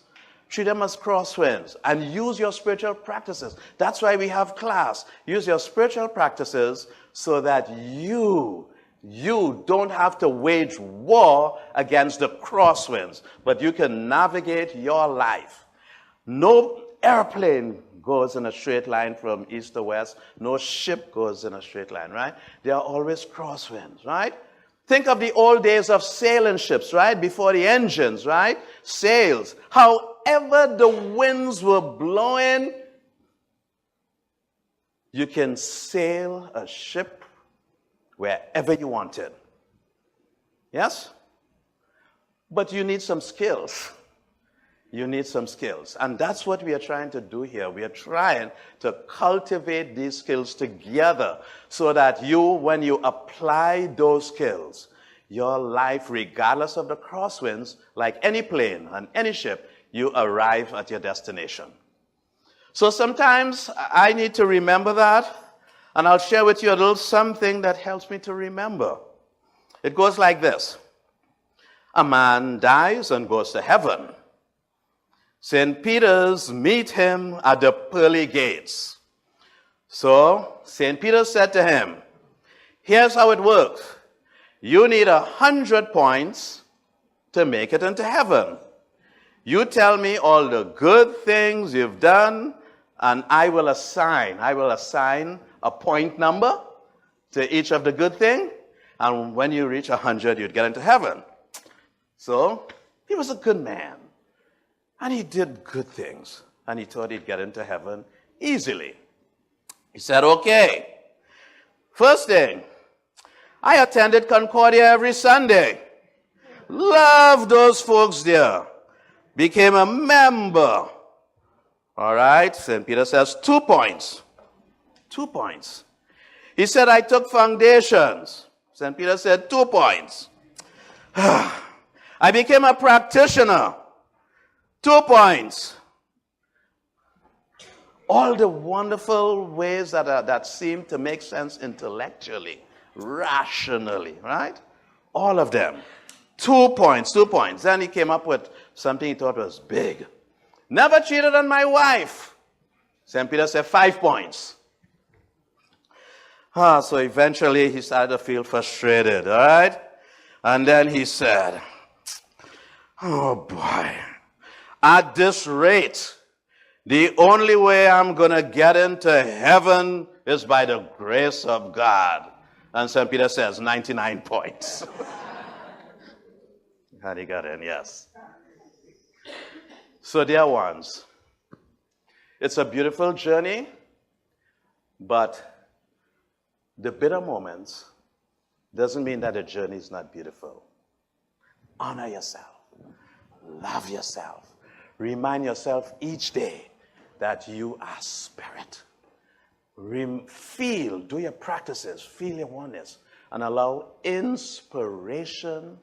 Treat them as crosswinds and use your spiritual practices. That's why we have class. Use your spiritual practices so that you don't have to wage war against the crosswinds, but you can navigate your life. No airplane goes in a straight line from east to west. No ship goes in a straight line, right? There are always crosswinds, right? Think of the old days of sailing ships, right? Before the engines, right? Sails. However the winds were blowing, you can sail a ship wherever you wanted. Yes? But you need some skills. You need some skills. And that's what we are trying to do here. We are trying to cultivate these skills together so that you, when you apply those skills, your life, regardless of the crosswinds, like any plane and any ship, you arrive at your destination. So sometimes I need to remember that, and I'll share with you a little something that helps me to remember. It goes like this. A man dies and goes to heaven. St. Peter's meet him at the pearly gates. So St. Peter said to him, here's how it works. You need 100 points to make it into heaven. You tell me all the good things you've done, and I will assign a point number to each of the good things, and when you reach 100, you'd get into heaven. So he was a good man, and he did good things, and he thought he'd get into heaven easily. He said, okay, first thing, I attended Concordia every Sunday. Loved those folks there. Became a member. All right, St. Peter says 2 points. 2 points. He said, I took foundations. St. Peter said 2 points. I became a practitioner. 2 points. All the wonderful ways that seem to make sense intellectually, rationally, right? All of them. 2 points, 2 points. Then he came up with something he thought was big. Never cheated on my wife. St. Peter said 5 points. So eventually he started to feel frustrated, all right? And then he said, oh boy, at this rate, the only way I'm going to get into heaven is by the grace of God. And St. Peter says 99 points. And he got in, yes. So dear ones, it's a beautiful journey, but the bitter moments doesn't mean that the journey is not beautiful. Honor yourself. Love yourself. Remind yourself each day that you are spirit. Feel, do your practices, feel your oneness, and allow inspiration,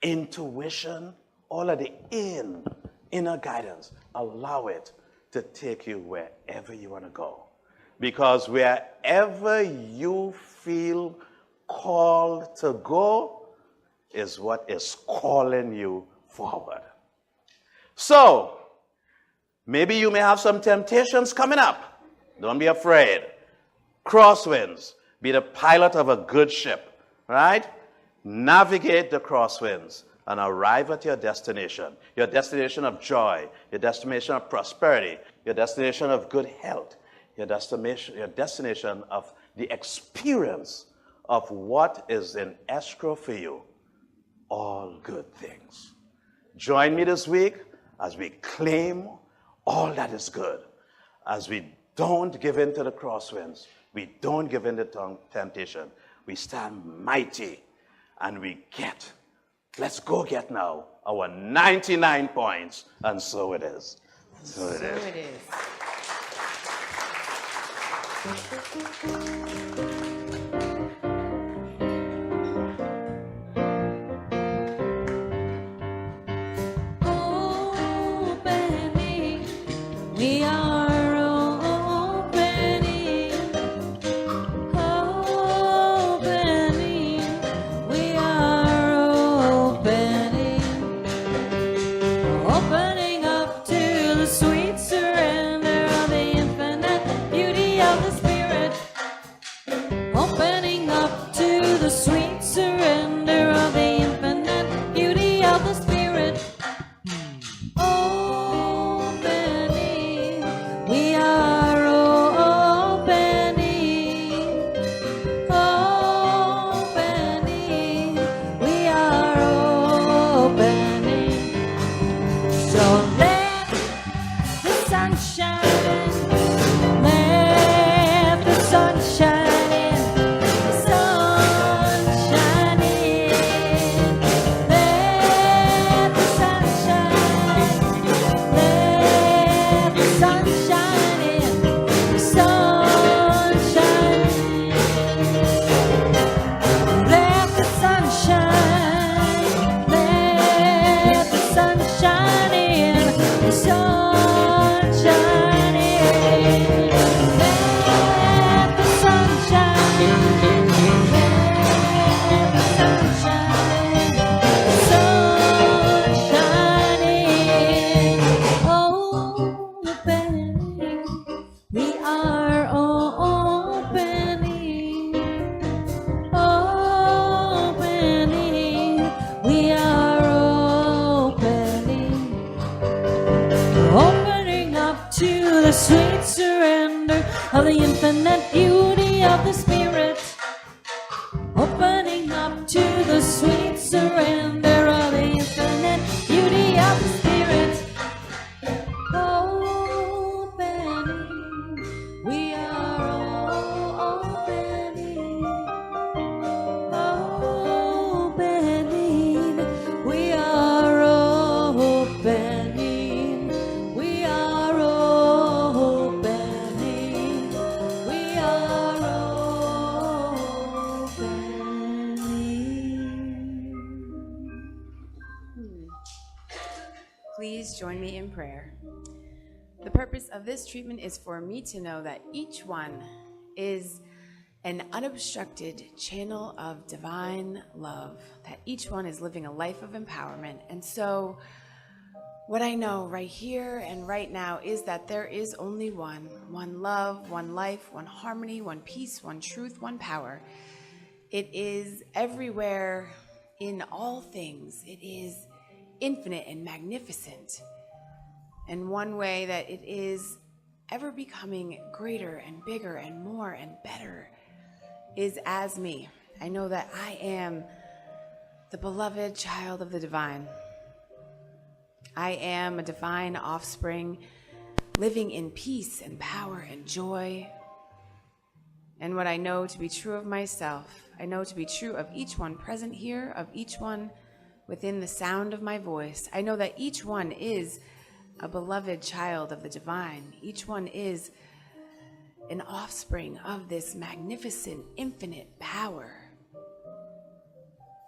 intuition, all of the inner guidance, allow it to take you wherever you want to go. Because wherever you feel called to go is what is calling you forward. So, maybe you may have some temptations coming up. Don't be afraid. Crosswinds. Be the pilot of a good ship, right? Navigate the crosswinds and arrive at your destination of joy, your destination of prosperity, your destination of good health, your destination of the experience of what is in escrow for you. All good things. Join me this week as we claim all that is good, as we don't give in to the crosswinds, we don't give in to temptation, we stand mighty and let's go get now our 99 points, and so it is. So it is. We are opening, we are opening up to the sweet surrender of the infinite beauty of the Spirit, opening up to the sweet surrender of the infinite beauty of the Spirit. Sweet surrender of the infinite beauty of the Spirit, opening up to the sweet surrender of the infinite beauty of the Spirit, opening, we are opening, we are opening, we are Please join me in prayer. The purpose of this treatment is for me to know that each one is an unobstructed channel of divine love, that each one is living a life of empowerment. And so what I know right here and right now is that there is only one love, one life, one harmony, one peace, one truth, one power. It is everywhere in all things. It is infinite and magnificent. And one way that it is ever becoming greater and bigger and more and better is as me. I know that I am the beloved child of the divine. I am a divine offspring, living in peace and power and joy. And what I know to be true of myself, I know to be true of each one present here, of each one within the sound of my voice. I know that each one is a beloved child of the divine. Each one is an offspring of this magnificent, infinite power.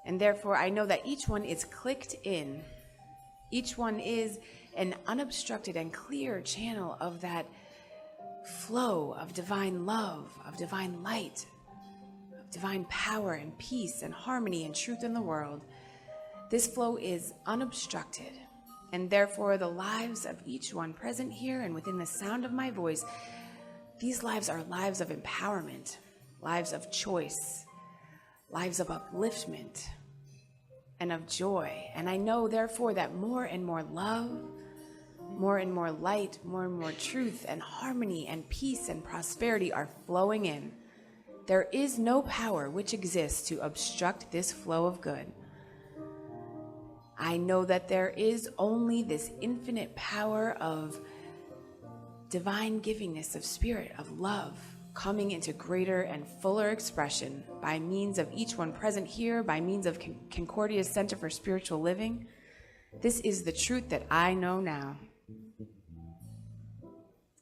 And therefore, I know that each one is clicked in. Each one is an unobstructed and clear channel of that flow of divine love, of divine light, of divine power and peace and harmony and truth in the world. This flow is unobstructed, and therefore the lives of each one present here and within the sound of my voice, these lives are lives of empowerment, lives of choice, lives of upliftment, and of joy. And I know, therefore, that more and more love, more and more light, more and more truth and harmony and peace and prosperity are flowing in. There is no power which exists to obstruct this flow of good. I know that there is only this infinite power of divine givingness of spirit, of love, coming into greater and fuller expression by means of each one present here, by means of Concordia Center for Spiritual Living. This is the truth that I know now.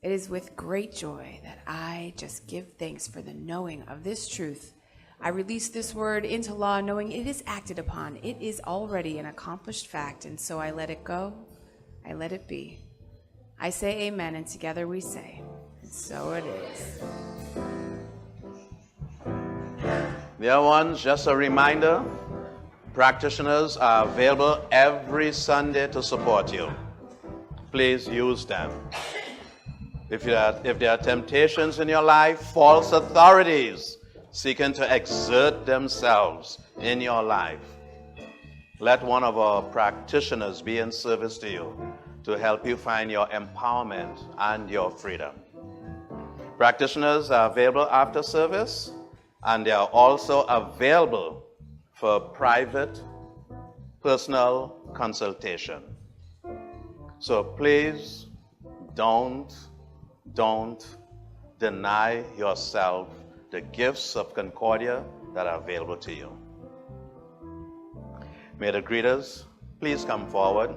It is with great joy that I just give thanks for the knowing of this truth. I release this word into law, knowing it is acted upon. It is already an accomplished fact, and so I let it go. I let it be. I say amen, and together we say, and so it is. Dear ones, just a reminder, practitioners are available every Sunday to support you. Please use them. If there are temptations in your life, false authorities seeking to exert themselves in your life, let one of our practitioners be in service to you to help you find your empowerment and your freedom. Practitioners are available after service, and they are also available for private, personal consultation. So please don't deny yourself the gifts of Concordia that are available to you. May the greeters please come forward.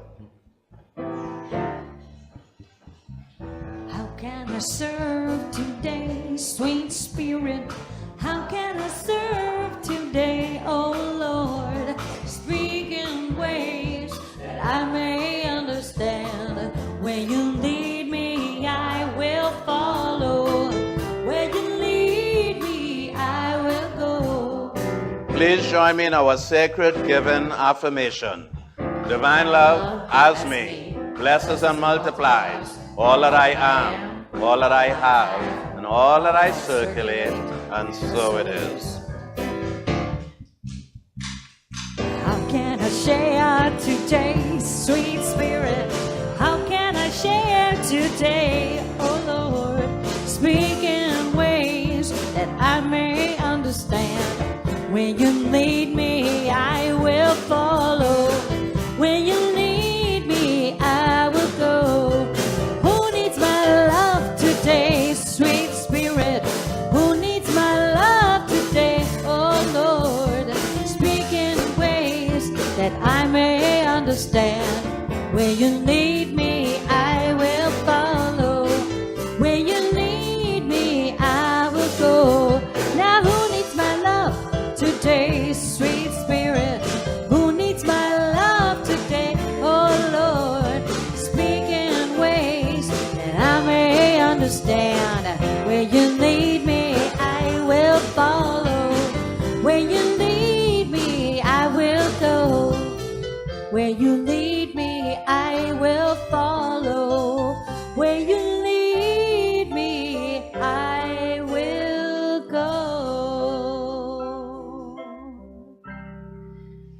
How can I serve today, sweet spirit? How can I serve today, oh Lord? Speak in ways that I may understand. When you lead me, I will follow. Where you lead me, I will go. Please join me in our sacred giving affirmation. Divine love as me, blesses and multiplies all that I am, all that I have, and all that I circulate, and so it is. How can I share today, sweet spirit? How can I share today, oh Lord? Speak in ways that I may understand. When you lead me, I will follow. When you lead me, I will go. Who needs my love today, sweet spirit? Who needs my love today, oh Lord? Speak in ways that I may understand. When you lead me, I will follow. When you lead me, I will go. Now who needs my love today, sweet spirit? Who needs my love today, oh Lord? Speak in ways that I may understand. Where you lead me, I will follow. you lead me, I will go. Where you lead me, I will follow. Where you lead me, I will go.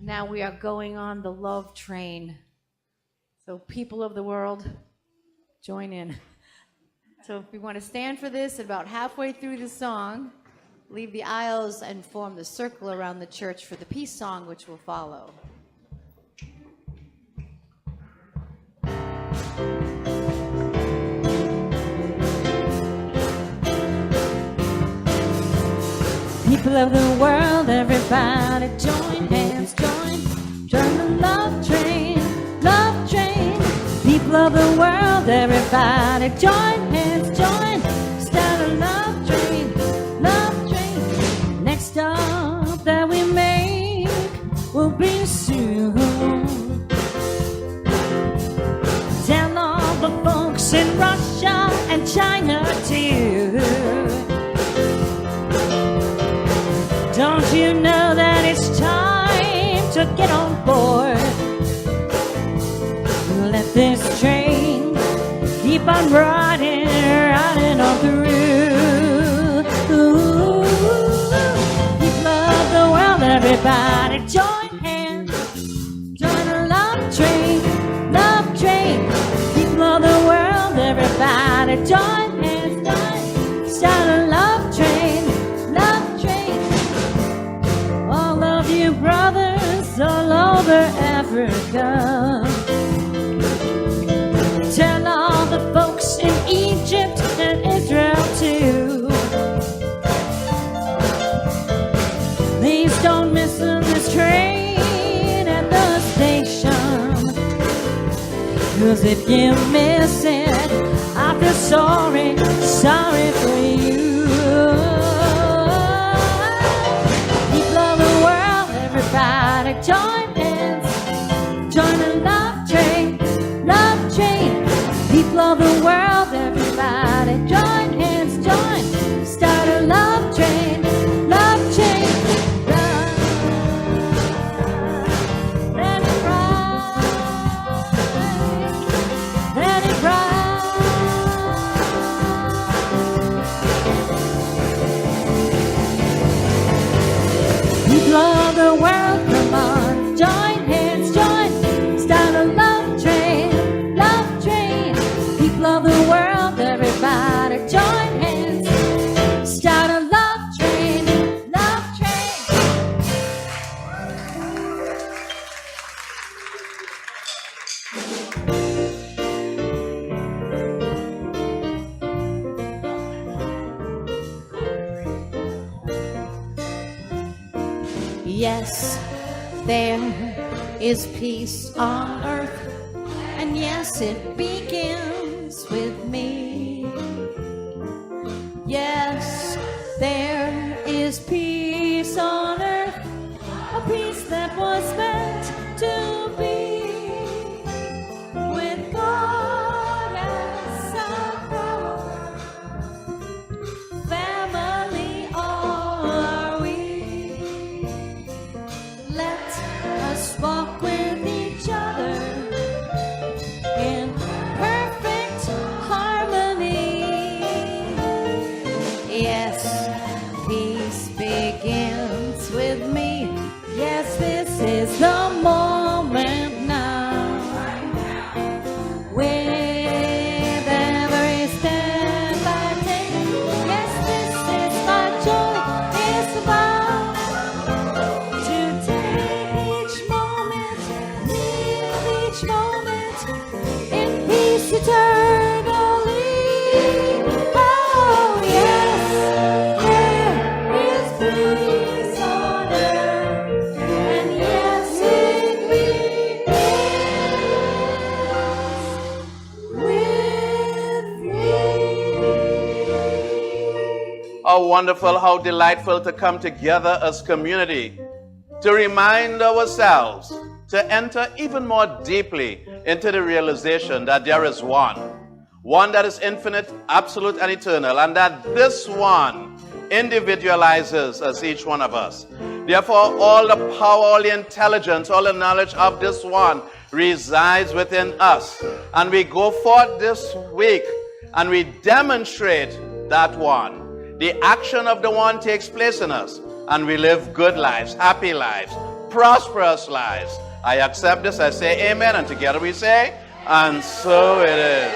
Now we are going on the love train. So people of the world, join in. So if we want to stand for this, about halfway through the song, leave the aisles and form the circle around the church for the peace song, which will follow. People of the world, everybody join hands, join the love train, love train. People of the world, everybody join hands, start a love train, love train. Next stop that we make will be soon. Tell all the folks in Russia and China too. Don't you know that it's time to get on board? Let this train keep on riding, riding on through. Ooh, people of the world, everybody join hands, join a love train, love train. People of the world, everybody join hands, start a love train, love train. All of you brothers all over Africa. Tell all the folks in Egypt and Israel too. Please don't miss this train at the station. 'Cause if you miss it, I feel sorry, sorry for you. People of the world, everybody join hands, join a love train, love train. People of the world, everybody join hands, start a love train, love train. Let it ride, let it ride. People of the world, come on, join hands, start a love train, love train. People of the world, everybody join hands, start a love train, love train. Yes, there is peace on earth, and yes, it begins with me. Yes, there is peace on earth, a peace that was meant to be. With God as our power, family all are we. Let us walk with each other in perfect harmony. Yes, peace begins with me. Yes, this is the moment now. With every step I take, yes, this is my joy. It's about to take each moment, live each moment in peace eternally. Oh, yes, there is peace on earth, and yes, it begins with me. How wonderful, how delightful to come together as community, to remind ourselves, to enter even more deeply into the realization that there is one that is infinite, absolute, and eternal, and that this one individualizes as each one of us. Therefore, all the power, all the intelligence, all the knowledge of this one resides within us. And we go forth this week and we demonstrate that one. The action of the one takes place in us, and we live good lives, happy lives, prosperous lives. I accept this, I say amen, and together we say, and so it is.